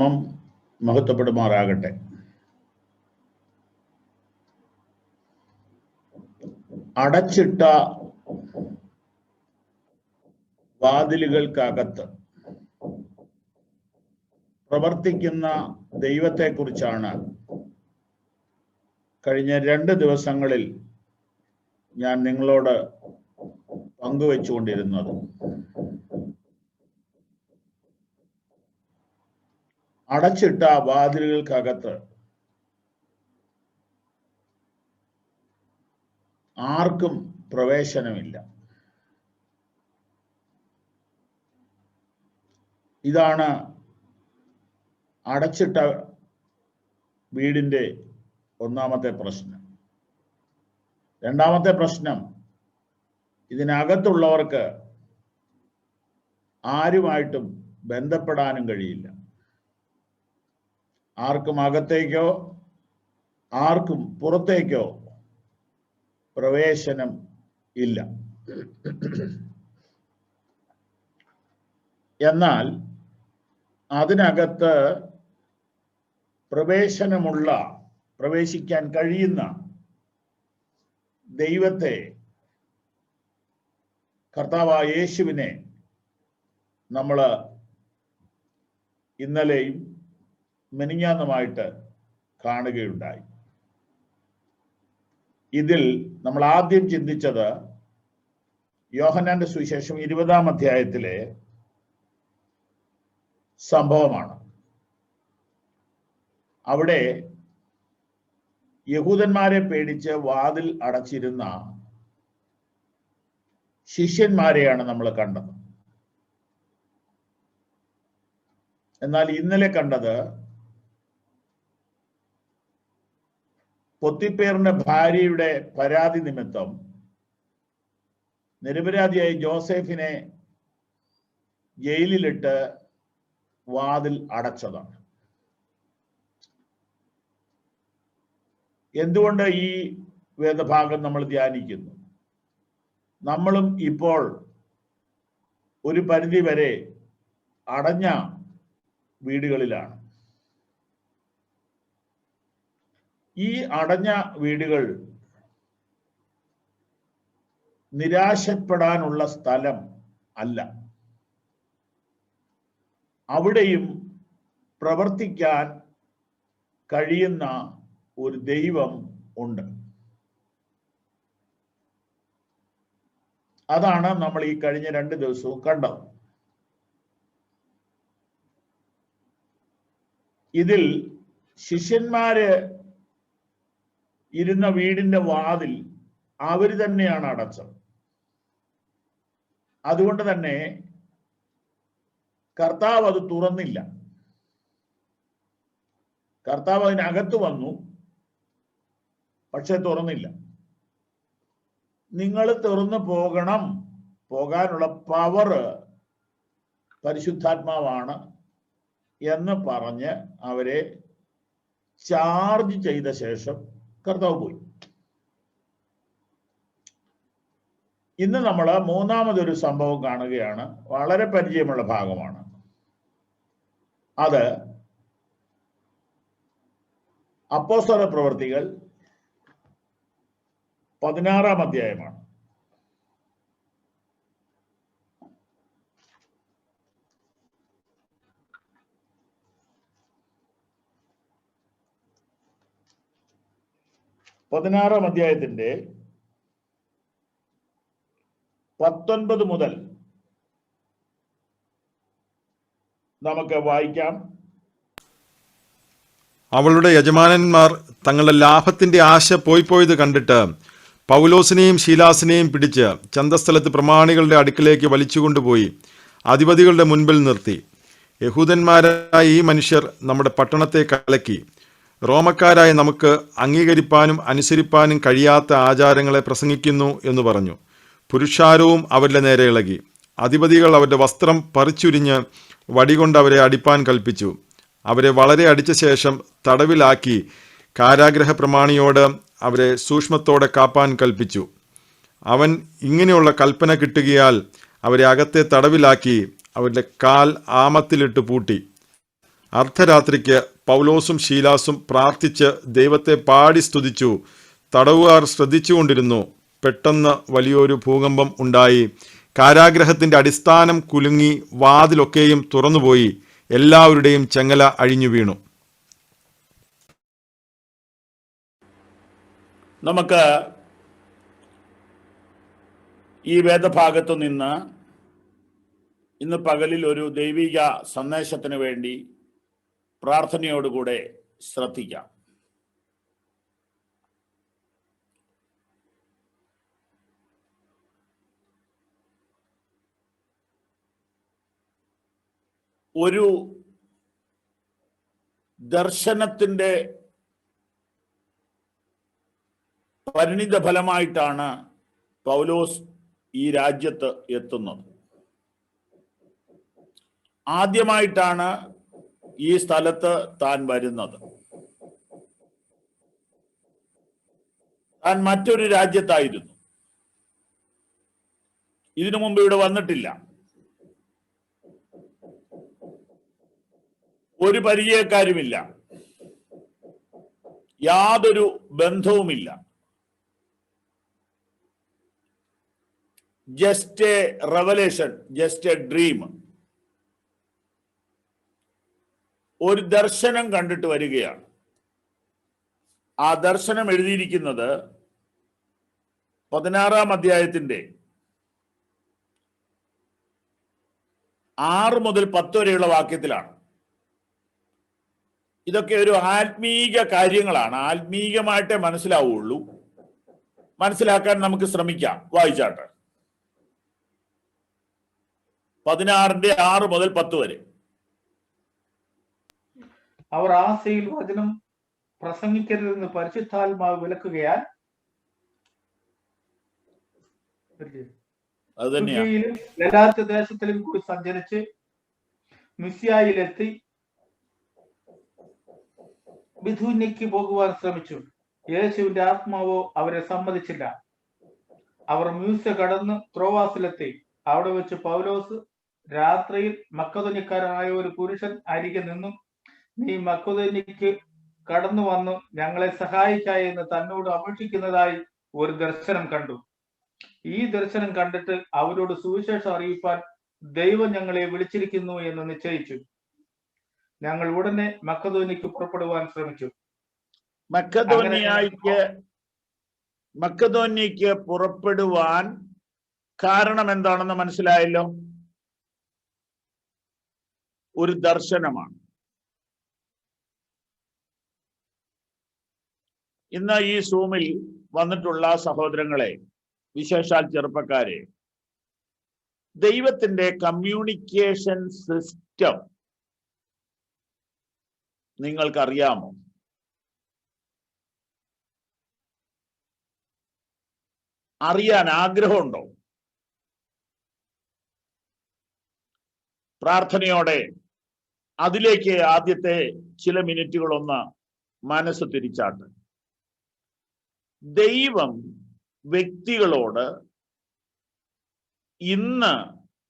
നാമം മഹത്വപ്പെടുമാറാകട്ടെ. അടച്ചിട്ട വാതിലുകൾക്കകത്ത് പ്രവർത്തിക്കുന്ന ദൈവത്തെക്കുറിച്ചാണ് കഴിഞ്ഞ 2 ദിവസങ്ങളിൽ ഞാൻ നിങ്ങളോട് പങ്കുവെച്ചുകൊണ്ടിരുന്നത്. അടച്ചിട്ട വാതിലുകൾക്കകത്ത് ആർക്കും പ്രവേശനമില്ല. ഇതാണ് അടച്ചിട്ട വീടിൻ്റെ ഒന്നാമത്തെ പ്രശ്നം. രണ്ടാമത്തെ പ്രശ്നം, ഇതിനകത്തുള്ളവർക്ക് ആരുമായിട്ടും ബന്ധപ്പെടാനും കഴിയില്ല. ആർക്കും അകത്തേക്കോ ആർക്കും പുറത്തേക്കോ പ്രവേശനം ഇല്ല. എന്നാൽ അതിനകത്ത് പ്രവേശിക്കാൻ കഴിയുന്ന ദൈവത്തെ, കർത്താവായ യേശുവിനെ നമ്മൾ ഇന്നലെയും മെനിഞ്ഞാന്നുമായിട്ട് കാണുകയുണ്ടായി. ഇതിൽ നമ്മൾ ആദ്യം ചിന്തിച്ചത് യോഹന്നാന്റെ സുവിശേഷം 20-ാം അധ്യായത്തിലെ സംഭവമാണ്. അവിടെ യഹൂദന്മാരെ പേടിച്ച് വാതിൽ അടച്ചിരുന്ന ശിഷ്യന്മാരെയാണ് നമ്മൾ കണ്ടത്. എന്നാൽ ഇന്നലെ കണ്ടത് പൊത്തിപ്പേറിന്റെ ഭാര്യയുടെ പരാതി നിമിത്തം നിരപരാധിയായി ജോസഫിനെ ജയിലിലിട്ട് വാതിൽ അടച്ചതാണ്. എന്തുകൊണ്ട് ഈ വേദഭാഗം നമ്മൾ ധ്യാനിക്കുന്നു? നമ്മളും ഇപ്പോൾ ഒരു പരിധി വരെ അടഞ്ഞ വീടുകളിലാണ്. ഈ അടഞ്ഞ വീടുകൾ നിരാശപ്പെടാനുള്ള സ്ഥലം അല്ല. അവിടെയും പ്രവർത്തിക്കാൻ കഴിയുന്ന ഒരു ദൈവം ഉണ്ട്. അതാണ് നമ്മൾ ഈ കഴിഞ്ഞ 2 ദിവസവും കണ്ടത്. ഇതിൽ ശിഷ്യന്മാര് ഇരുന്ന വീടിന്റെ വാതിൽ അവർ തന്നെയാണ് അടച്ചത്. അതുകൊണ്ട് തന്നെ കർത്താവ് അത് തുറന്നില്ല. കർത്താവ് അതിനകത്ത് വന്നു, പക്ഷെ തുറന്നില്ല. നിങ്ങൾ തുറന്നു പോകാനുള്ള പവർ പരിശുദ്ധാത്മാവാണ് എന്ന് പറഞ്ഞ് അവരെ ചാർജ് ചെയ്ത ശേഷം കർത്താവ് പോയി. ഇന്ന് നമ്മൾ മൂന്നാമതൊരു സംഭവം കാണുകയാണ്. വളരെ പരിചയമുള്ള ഭാഗമാണ്. അത് അപ്പോസ്തല പ്രവൃത്തികൾ 16-ാം അധ്യായമാണ്. പതിനാറാം അധ്യായത്തിന്റെ 19 മുതൽ നമുക്ക് വായിക്കാം. അവളുടെ യജമാനന്മാർ തങ്ങളുടെ ലാഭത്തിന്റെ ആശ പോയത് കണ്ടിട്ട് പൗലോസിനെയും ശീലാസിനെയും പിടിച്ച് ചന്തസ്ഥലത്ത് പ്രമാണികളുടെ അടുക്കിലേക്ക് വലിച്ചുകൊണ്ടുപോയി അധിപതികളുടെ മുൻപിൽ നിർത്തി. യഹൂദന്മാരായ ഈ മനുഷ്യർ നമ്മുടെ പട്ടണത്തെ കലക്കി റോമക്കാരായ നമുക്ക് അംഗീകരിപ്പാനും അനുസരിപ്പാനും കഴിയാത്ത ആചാരങ്ങളെ പ്രസംഗിക്കുന്നു എന്ന് പറഞ്ഞു. പുരുഷാരവും അവരുടെ നേരെ ഇളകി. അധിപതികൾ അവരുടെ വസ്ത്രം പറിച്ചുരിഞ്ഞ് വടികൊണ്ട് അവരെ അടിപ്പാൻ കൽപ്പിച്ചു. അവരെ വളരെ അടിച്ച ശേഷം തടവിലാക്കി കാരാഗ്രഹ പ്രമാണിയോട് അവരെ സൂക്ഷ്മത്തോടെ കാപ്പാൻ കൽപ്പിച്ചു. അവൻ ഇങ്ങനെയുള്ള കൽപ്പന കിട്ടുകയാൽ അവരെ അകത്തെ തടവിലാക്കി അവരുടെ കാൽ ആമത്തിലിട്ട് പൂട്ടി. അർദ്ധരാത്രിക്ക് പൗലോസും ശീലാസും പ്രാർത്ഥിച്ച് ദൈവത്തെ പാടി സ്തുതിച്ചു. തടവുകാർ ശ്രദ്ധിച്ചുകൊണ്ടിരുന്നു. പെട്ടെന്ന് വലിയൊരു ഭൂകമ്പം ഉണ്ടായി. കാരാഗ്രഹത്തിന്റെ അടിസ്ഥാനം കുലുങ്ങി, വാതിലൊക്കെയും തുറന്നുപോയി. എല്ലാവരുടെയും ചങ്ങല അഴിഞ്ഞു വീണു. നമുക്ക് ഈ വേദഭാഗത്തു നിന്ന് ഇന്ന് പകലിൽ ഒരു ദൈവിക സന്ദേശത്തിന് വേണ്ടി പ്രാർത്ഥനയോടുകൂടെ ശ്രദ്ധിക്കാം. ഒരു ദർശനത്തിന്റെ പരിണിത ഫലമായിട്ടാണ് പൗലോസ് ഈ രാജ്യത്ത് എത്തുന്നത്. ആദ്യമായിട്ടാണ് ഈ സ്ഥലത്ത് താൻ വരുന്നത്. താൻ മറ്റൊരു രാജ്യത്തായിരുന്നു. ഇതിനു മുമ്പ് ഇവിടെ വന്നിട്ടില്ല. ഒരു പരിചയക്കാരുമില്ല, യാതൊരു ബന്ധവുമില്ല. Just A revelation, just A dream. ഒരു ദർശനം കണ്ടിട്ട് വരികയാണ്. ആ ദർശനം എഴുതിയിരിക്കുന്നത് 16-ാം അധ്യായത്തിന്റെ 6 മുതൽ 10 വരെയുള്ള വാക്യത്തിലാണ്. ഇതൊക്കെ ഒരു ആത്മീക കാര്യങ്ങളാണ്. ആത്മീകമായിട്ടേ മനസ്സിലാവുള്ളൂ. മനസ്സിലാക്കാൻ നമുക്ക് ശ്രമിക്കാം. വായിച്ചാട്ടെ. 16-ന്റെ 6 മുതൽ 10 വരെ. അവർ ആസയിൽ വചനം പ്രസംഗിക്കരുതെന്ന് പരിശുദ്ധാത്മാവ് വിലക്കുകയാൽ ഗലാത്യ ദേശത്തിലും കൂടി സഞ്ചരിച്ച് മിസ്യായിലെത്തി ബിഥുന്യയ്ക്ക് പോകുവാൻ ശ്രമിച്ചു. യേശുവിന്റെ ആത്മാവോ അവരെ സമ്മതിച്ചില്ല. അവർ മ്യൂസ്യ കടന്ന് ത്രോവാസിലെത്തി. അവിടെ വെച്ച് പൗലോസ് രാത്രിയിൽ മക്കതോന്യക്കാരനായ ഒരു പുരുഷൻ അരികെ നിന്നും, നീ മക്കതോന്യയ്ക്ക് കടന്നു വന്നു ഞങ്ങളെ സഹായിക്കായി എന്ന് തന്നോട് അപേക്ഷിക്കുന്നതായി ഒരു ദർശനം കണ്ടു. ഈ ദർശനം കണ്ടിട്ട് അവരോട് സുവിശേഷം അറിയിപ്പാൻ ദൈവം ഞങ്ങളെ വിളിച്ചിരിക്കുന്നു എന്ന് നിശ്ചയിച്ചു. ഞങ്ങൾ ഉടനെ മക്കതോന്യയ്ക്ക് പുറപ്പെടുവാൻ ശ്രമിച്ചു. മക്കതോന്യയ്ക്ക് പുറപ്പെടുവാൻ കാരണം എന്താണെന്ന് മനസ്സിലായല്ലോ. ഒരു ദർശനമാണ്. ഇന്ന് ഈ സൂമിൽ വന്നിട്ടുള്ള സഹോദരങ്ങളെ, വിശേഷാൽ ചെറുപ്പക്കാരെ, ദൈവത്തിന്റെ കമ്മ്യൂണിക്കേഷൻ സിസ്റ്റം നിങ്ങൾക്കറിയാമോ? അറിയാൻ ആഗ്രഹമുണ്ടോ? പ്രാർത്ഥനയോടെ അതിലേക്ക് ആദ്യത്തെ ചില മിനിറ്റുകളൊന്ന് മനസ്സ് തിരിച്ചാട്ട്. ദൈവം വ്യക്തികളോട് ഇന്ന്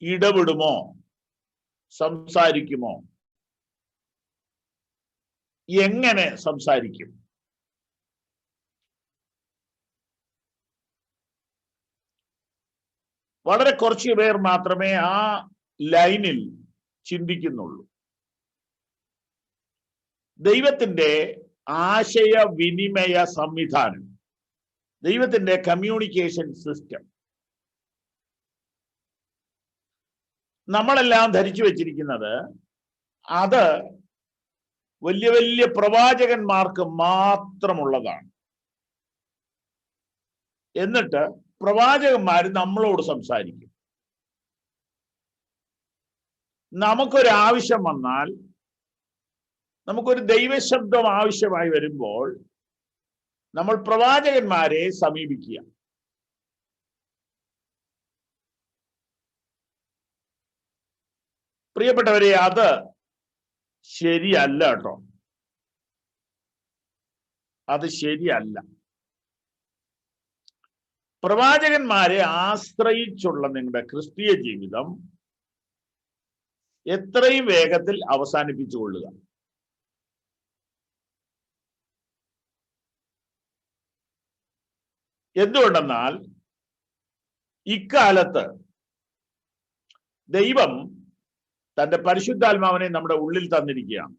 ഇടപെടുമോ, സംസാരിക്കുമോ? എങ്ങനെ സംസാരിക്കും? വളരെ കുറച്ചു പേർ മാത്രമേ ആ ലൈനിൽ ചിന്തിക്കുന്നുള്ളൂ. ദൈവത്തിന്റെ ആശയവിനിമയ സംവിധാനം, ദൈവത്തിന്റെ കമ്മ്യൂണിക്കേഷൻ സിസ്റ്റം നമ്മളെല്ലാം ധരിച്ചു വെച്ചിരിക്കുന്നത് അത് വലിയ വലിയ പ്രവാചകന്മാർക്ക് മാത്രമുള്ളതാണ്. എന്നിട്ട് പ്രവാചകന്മാർ നമ്മളോട് സംസാരിക്കും. നമുക്കൊരാവശ്യം വന്നാൽ, നമുക്കൊരു ദൈവശബ്ദം ആവശ്യമായി വരുമ്പോൾ നമ്മൾ പ്രവാചകന്മാരെ സമീപിക്കുക. പ്രിയപ്പെട്ടവരെ, അത് ശരിയല്ല കേട്ടോ. അത് ശരിയല്ല. പ്രവാചകന്മാരെ ആശ്രയിച്ചുള്ള നിങ്ങളുടെ ക്രിസ്തീയ ജീവിതം എത്രയും വേഗത്തിൽ അവസാനിപ്പിച്ചുകൊള്ളുക. എന്തുകൊണ്ടെന്നാൽ ഇക്കാലത്ത് ദൈവം തന്റെ പരിശുദ്ധാത്മാവിനെ നമ്മുടെ ഉള്ളിൽ തന്നിരിക്കുകയാണ്.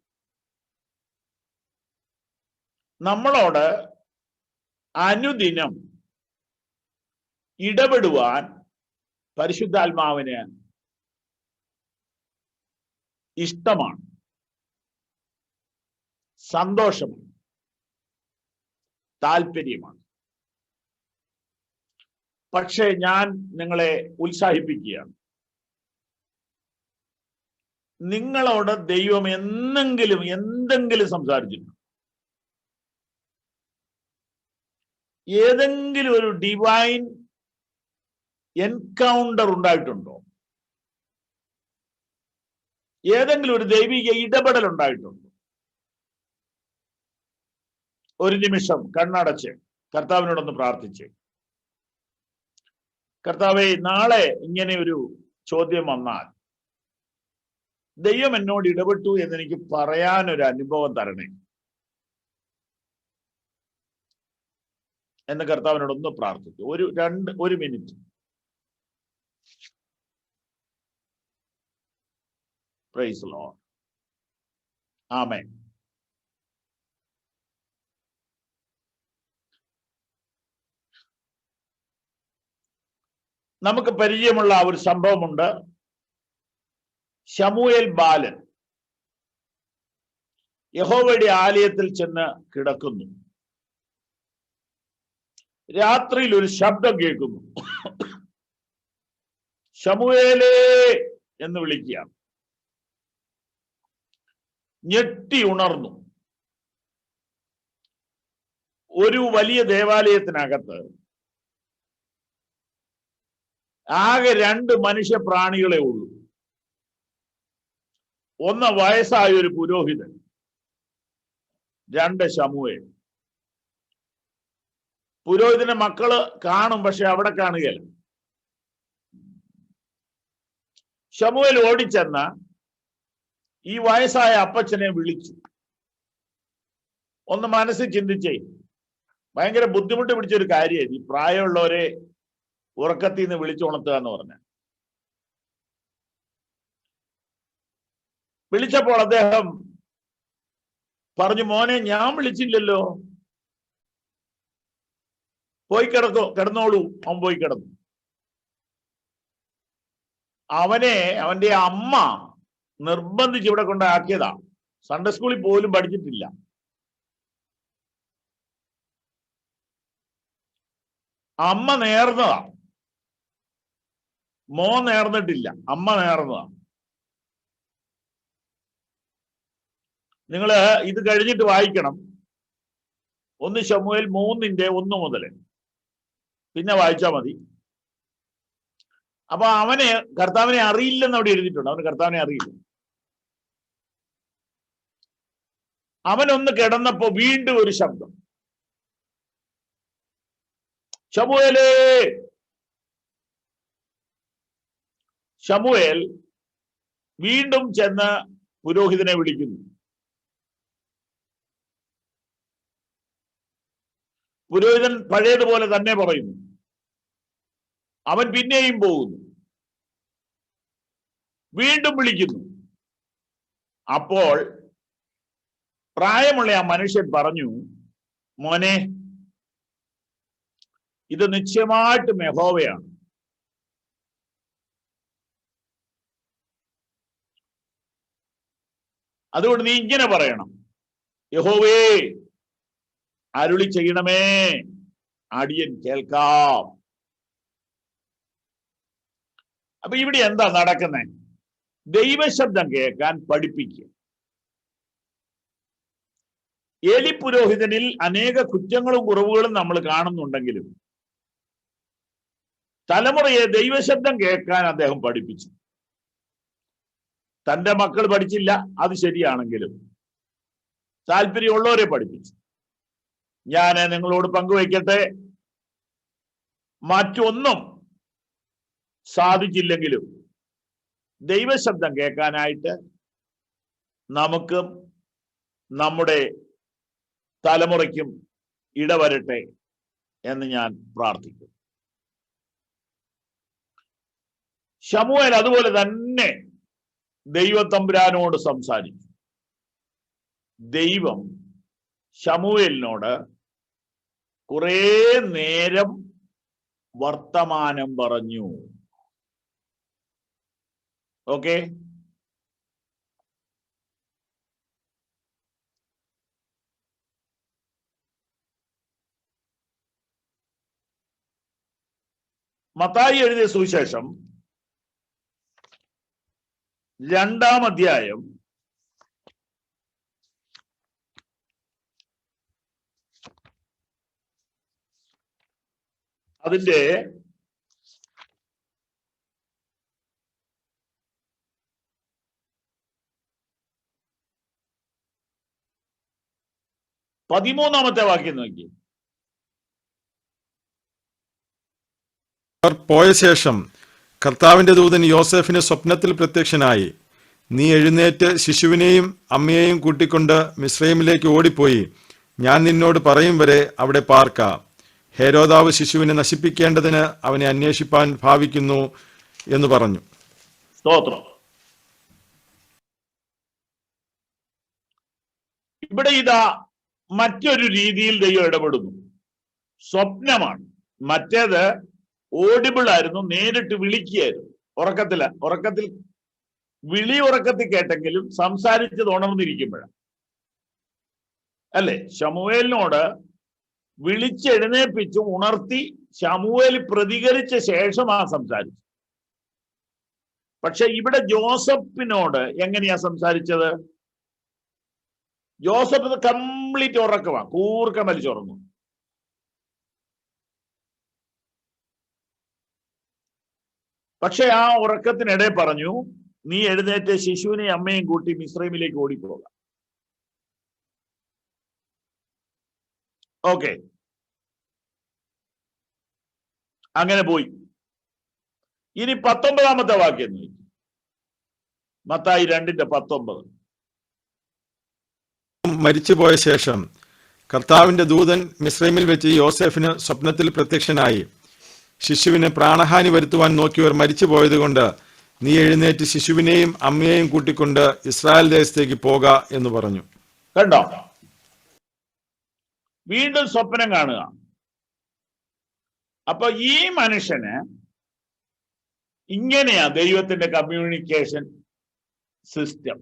നമ്മളോട് അനുദിനം ഇടപെടുവാൻ പരിശുദ്ധാത്മാവിന് ഇഷ്ടമാണ്, സന്തോഷമാണ്, താല്പര്യമാണ്. പക്ഷേ ഞാൻ നിങ്ങളെ ഉത്സാഹിപ്പിക്കുകയാണ്. നിങ്ങളോട് ദൈവം എന്തെങ്കിലും സംസാരിച്ചിട്ടുണ്ട്? ഏതെങ്കിലും ഒരു ഡിവൈൻ എൻകൗണ്ടർ ഉണ്ടായിട്ടുണ്ടോ? ഏതെങ്കിലും ഒരു ദൈവിക ഇടപെടൽ ഉണ്ടായിട്ടുണ്ടോ? ഒരു നിമിഷം കണ്ണടച്ച് കർത്താവിനോടൊന്ന് പ്രാർത്ഥിച്ച്, കർത്താവേ, നാളെ ഇങ്ങനെ ഒരു ചോദ്യം വന്നാൽ ദൈവം എന്നോട് ഇടപെട്ടു എന്നെനിക്ക് പറയാനൊരു അനുഭവം തരണേ എന്ന് കർത്താവിനോടൊന്ന് പ്രാർത്ഥിച്ചു. ഒരു മിനിറ്റ്. Praise Lord. ആമേൻ. നമുക്ക് പരിചയമുള്ള ഒരു സംഭവമുണ്ട്. ശമൂയേൽ ബാലൻ യഹോവയുടെ ആലയത്തിൽ ചെന്ന് കിടക്കുന്നു. രാത്രിയിൽ ഒരു ശബ്ദം കേൾക്കുന്നു. ശമൂയേലേ എന്ന് വിളിക്കുക. ഞെട്ടി ഉണർന്നു. ഒരു വലിയ ദേവാലയത്തിനകത്ത് ആകെ 2 മനുഷ്യ പ്രാണികളെ ഉള്ളൂ. ഒന്ന് വയസ്സായ ഒരു പുരോഹിതൻ, 2 ശമൂവേൽ. പുരോഹിതന്റെ മക്കള് കാണും, പക്ഷെ അവിടെ കാണുകയില്ല. ശമൂവേൽ ഓടിച്ചെന്ന ഈ വയസ്സായ അപ്പച്ചനെ വിളിച്ചു. ഒന്ന് മനസ്സിൽ ചിന്തിച്ചേ, ഭയങ്കര ബുദ്ധിമുട്ട് പിടിച്ചൊരു കാര്യമായിരുന്നു ഈ പ്രായമുള്ളവരെ ഉറക്കത്തിൽ നിന്ന് വിളിച്ചുണർത്തുക എന്ന് പറഞ്ഞ. വിളിച്ചപ്പോൾ അദ്ദേഹം പറഞ്ഞു, മോനെ, ഞാൻ വിളിച്ചില്ലല്ലോ, പോയി കിടന്നോളൂ. അവൻ പോയി കിടന്നു. അവന്റെ അമ്മ നിർബന്ധിച്ച് ഇവിടെ കൊണ്ടാക്കിയതാ. സൺഡേ സ്കൂളിൽ പോലും പഠിച്ചിട്ടില്ല. അമ്മ നേർന്നതാ, മോൻ നേർന്നിട്ടില്ല, അമ്മ നേർന്നതാ. നിങ്ങള് ഇത് കഴിഞ്ഞിട്ട് വായിക്കണം. 1 ശമൂവേൽ 3:1 മുതൽ പിന്നെ വായിച്ചാൽ മതി. അപ്പൊ അവന് കർത്താവിനെ അറിയില്ലെന്ന് അവിടെ എഴുതിയിട്ടുണ്ട്. അവന് കർത്താവിനെ അറിയില്ല. അവനൊന്ന് കിടന്നപ്പോ വീണ്ടും ഒരു ശബ്ദം, ശമൂവേലേ. ശമൂവേൽ വീണ്ടും ചെന്ന് പുരോഹിതനെ വിളിക്കുന്നു. പുരോഹിതൻ പഴയതുപോലെ തന്നെ പറയുന്നു. അവൻ പിന്നെയും പോകുന്നു, വീണ്ടും വിളിക്കുന്നു. അപ്പോൾ പ്രായമുള്ള ആ മനുഷ്യൻ പറഞ്ഞു, മോനെ, ഇത് നിശ്ചയമായിട്ടും യഹോവയാണ്. അതുകൊണ്ട് നീ ഇങ്ങനെ പറയണം, യഹോവേ, അരുളി ചെയ്യണമേ, അടിയൻ കേൾക്കാം. അപ്പൊ ഇവിടെ എന്താ നടക്കുന്നത്? ദൈവശബ്ദം കേൾക്കാൻ പഠിപ്പിക്കുക. ഏലി പുരോഹിതനിൽ അനേക കുറ്റങ്ങളും കുറവുകളും നമ്മൾ കാണുന്നുണ്ടെങ്കിലും തലമുറയെ ദൈവശബ്ദം കേൾക്കാൻ അദ്ദേഹം പഠിപ്പിച്ചു. തന്റെ മക്കൾ പഠിച്ചില്ല, അത് ശരിയാണെങ്കിലും താല്പര്യമുള്ളവരെ പഠിപ്പിച്ചു. ഞാൻ നിങ്ങളോട് പങ്കുവയ്ക്കട്ടെ, മറ്റൊന്നും സാധിച്ചില്ലെങ്കിലും ദൈവശബ്ദം കേൾക്കാനായിട്ട് നമുക്കും നമ്മുടെ തലമുറയ്ക്കും ഇടവരട്ടെ. എന്ന് ഞാൻ പ്രാർത്ഥിക്കുന്നു. ശമൂവേൽ അതുപോലെ തന്നെ ദൈവത്തമ്പുരാനോട് സംസാരിച്ചു. ദൈവം ശമൂവേലിനോട് കുറെ നേരം വർത്തമാനം പറഞ്ഞു. ഓക്കെ, മത്തായി എഴുതിയ സുവിശേഷം 2-ാം അധ്യായം അതിന്റെ 13-ാമത്തെ വാക്യം നോക്കി. അവർ പോയ ശേഷം കർത്താവിന്റെ ദൂതൻ യോസേഫിന് സ്വപ്നത്തിൽ പ്രത്യക്ഷനായി, നീ എഴുന്നേറ്റ് ശിശുവിനെയും അമ്മയെയും കൂട്ടിക്കൊണ്ട് മിസ്രൈമിലേക്ക് ഓടിപ്പോയി, ഞാൻ നിന്നോട് പറയും വരെ അവിടെ പാർക്ക. ഹേരോദാവ് ശിശുവിനെ നശിപ്പിക്കേണ്ടതിന് അവനെ അന്വേഷിപ്പാൻ ഭാവിക്കുന്നു എന്ന് പറഞ്ഞു. സ്തോത്രം. ഇവിടെ ഇതാ മറ്റൊരു രീതിയിൽ ദൈവം ഇടപെടുന്നു. സ്വപ്നമാണ്. മറ്റേത് ഓഡിബിൾ ആയിരുന്നു, നേരിട്ട് വിളിക്കുകയായിരുന്നു. ഉറക്കത്തിൽ ഉറക്കത്തിൽ കേട്ടെങ്കിലും സംസാരിച്ചത് ഉണർന്നിരിക്കുമ്പോഴാണ് അല്ലേ. ശമൂവേലിനോട് വിളിച്ചെഴുന്നേൽപ്പിച്ചു ഉണർത്തി ശമൂവേൽ പ്രതികരിച്ച ശേഷമാ സംസാരിച്ചു. പക്ഷെ ഇവിടെ ജോസഫിനോട് എങ്ങനെയാ സംസാരിച്ചത്? ജോസഫ് കംപ്ലീറ്റ് ഉറക്കമാണ്, കൂർക്കം വലിച്ചുറങ്ങും. പക്ഷെ ആ ഉറക്കത്തിനിടെ പറഞ്ഞു, നീ എഴുന്നേറ്റ് ശിശുവിനെയും അമ്മയും കൂട്ടി മിസ്രൈമിലേക്ക് ഓടിപ്പോകാം. ഓക്കെ, അങ്ങനെ പോയി. ഇനി 19-ാമത്തെ വാക്യം നോക്കി. മത്തായി 2:19. മരിച്ചുപോയ ശേഷം കർത്താവിന്റെ ദൂതൻ മിസ്രൈമിൽ വെച്ച് യോസേഫിന് സ്വപ്നത്തിൽ പ്രത്യക്ഷനായി, ശിശുവിന് പ്രാണഹാനി വരുത്തുവാൻ നോക്കിയവർ മരിച്ചു പോയതുകൊണ്ട് നീ എഴുന്നേറ്റ് ശിശുവിനെയും അമ്മയെയും കൂട്ടിക്കൊണ്ട് ഇസ്രായേൽ ദേശത്തേക്ക് പോക എന്ന് പറഞ്ഞു. കണ്ടോ? വീണ്ടും സ്വപ്നം കാണുക. അപ്പൊ ഈ മനുഷ്യന് ഇങ്ങനെയാ ദൈവത്തിന്റെ കമ്മ്യൂണിക്കേഷൻ സിസ്റ്റം.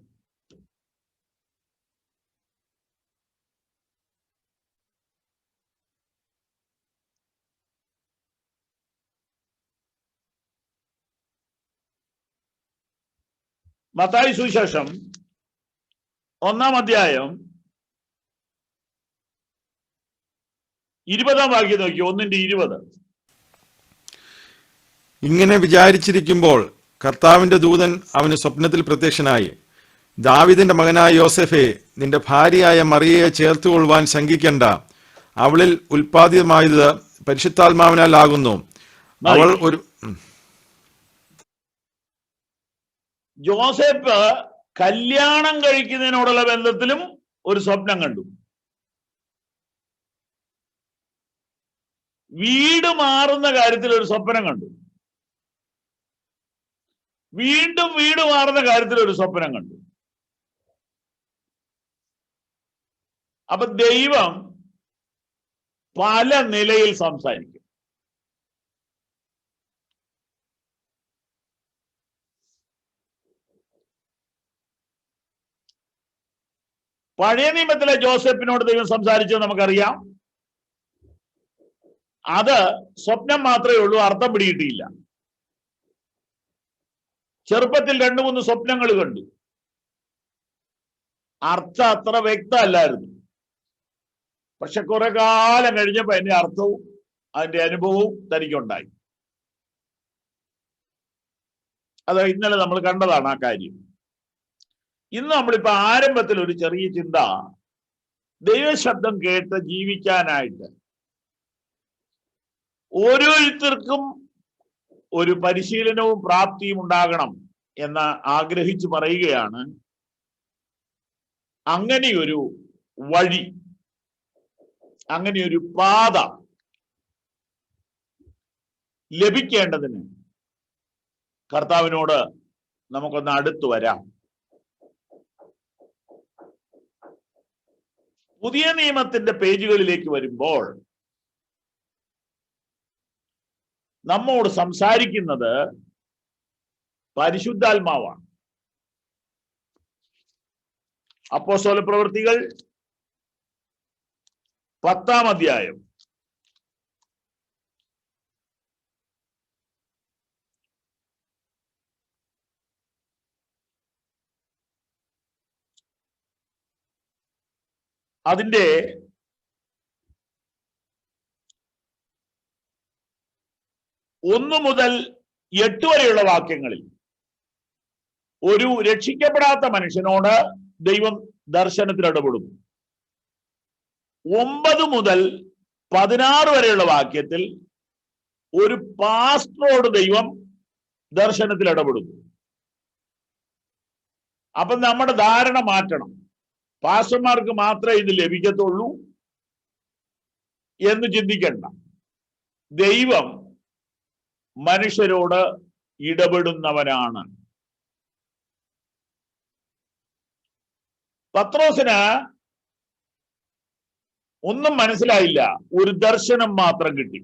മത്തായി സുവിശേഷം 1-ാം അധ്യായം 20-ാം വാക്യം നോക്കി. 1:20. ഇങ്ങനെ വിചാരിച്ചിരിക്കുമ്പോൾ കർത്താവിന്റെ ദൂതൻ അവന് സ്വപ്നത്തിൽ പ്രത്യക്ഷനായി, ദാവീദിന്റെ മകനായ യോസേഫേ, നിന്റെ ഭാര്യയായ മറിയയെ ചേർത്തുകൊള്ളുവാൻ ശങ്കിക്കണ്ട, അവളിൽ ഉൽപ്പാദിതമായത് പരിശുദ്ധാത്മാവിനാൽ ആകുന്നു. അവൾ ഒരു ജോസഫ് കല്യാണം കഴിക്കുന്നതിനോടുള്ള ബന്ധത്തിലും ഒരു സ്വപ്നം കണ്ടു. വീട് മാറുന്ന കാര്യത്തിൽ ഒരു സ്വപ്നം കണ്ടു. വീണ്ടും വീട് മാറുന്ന കാര്യത്തിൽ ഒരു സ്വപ്നം കണ്ടു. അപ്പൊ ദൈവം പല നിലയിൽ സംസാരിക്കും. പഴയ നിയമത്തിലെ ജോസഫിനോട് ദൈവം സംസാരിച്ചത് നമുക്കറിയാം. അത് സ്വപ്നം മാത്രമേ ഉള്ളൂ, അർത്ഥം പിടികിട്ടിയില്ല. ചെറുപ്പത്തിൽ 2-3 സ്വപ്നങ്ങൾ കണ്ടു, അർത്ഥം അത്ര വ്യക്തമല്ലായിരുന്നു. പക്ഷെ കുറെ കാലം കഴിഞ്ഞപ്പോ അതിന്റെ അർത്ഥവും അതിന്റെ അനുഭവവും തനിക്കുണ്ടായി. അത് ഇന്നലെ നമ്മൾ കണ്ടതാണ് ആ കാര്യം. ഇന്ന് നമ്മളിപ്പോ ആരംഭത്തിൽ ഒരു ചെറിയ ചിന്ത, ദൈവശബ്ദം കേട്ട് ജീവിക്കാനായിട്ട് ഓരോരുത്തർക്കും ഒരു പരിശീലനവും പ്രാപ്തിയും ഉണ്ടാകണം എന്ന് ആഗ്രഹിച്ചു പറയുകയാണ്. അങ്ങനെയൊരു വഴി, അങ്ങനെയൊരു പാത ലഭിക്കേണ്ടതിന് കർത്താവിനോട് നമുക്കൊന്ന് അടുത്തു വരാം. പുതിയ നിയമത്തിന്റെ പേജുകളിലേക്ക് വരുമ്പോൾ നമ്മോട് സംസാരിക്കുന്നത് പരിശുദ്ധാത്മാവാണ്. അപ്പോസ്തല പ്രവൃത്തികൾ 10-ാം അധ്യായം അതിന്റെ 1 മുതൽ 8 വരെയുള്ള വാക്യങ്ങളിൽ ഒരു രക്ഷിക്കപ്പെടാത്ത മനുഷ്യനോട് ദൈവം ദർശനത്തിൽ ഇടപെടുന്നു. 9 മുതൽ 16 വരെയുള്ള വാക്യത്തിൽ ഒരു പാസ്റ്ററോട് ദൈവം ദർശനത്തിൽ ഇടപെടുന്നു. അപ്പൊ നമ്മുടെ ധാരണ മാറ്റണം. പാസ്റ്റർമാർക്ക് മാത്രമേ ഇത് ലഭിക്കത്തുള്ളൂ എന്ന് ചിന്തിക്കണ്ട. ദൈവം മനുഷ്യരോട് ഇടപെടുന്നവനാണ്. പത്രോസിന് ഒന്നും മനസ്സിലായില്ല, ഒരു ദർശനം മാത്രം കിട്ടി.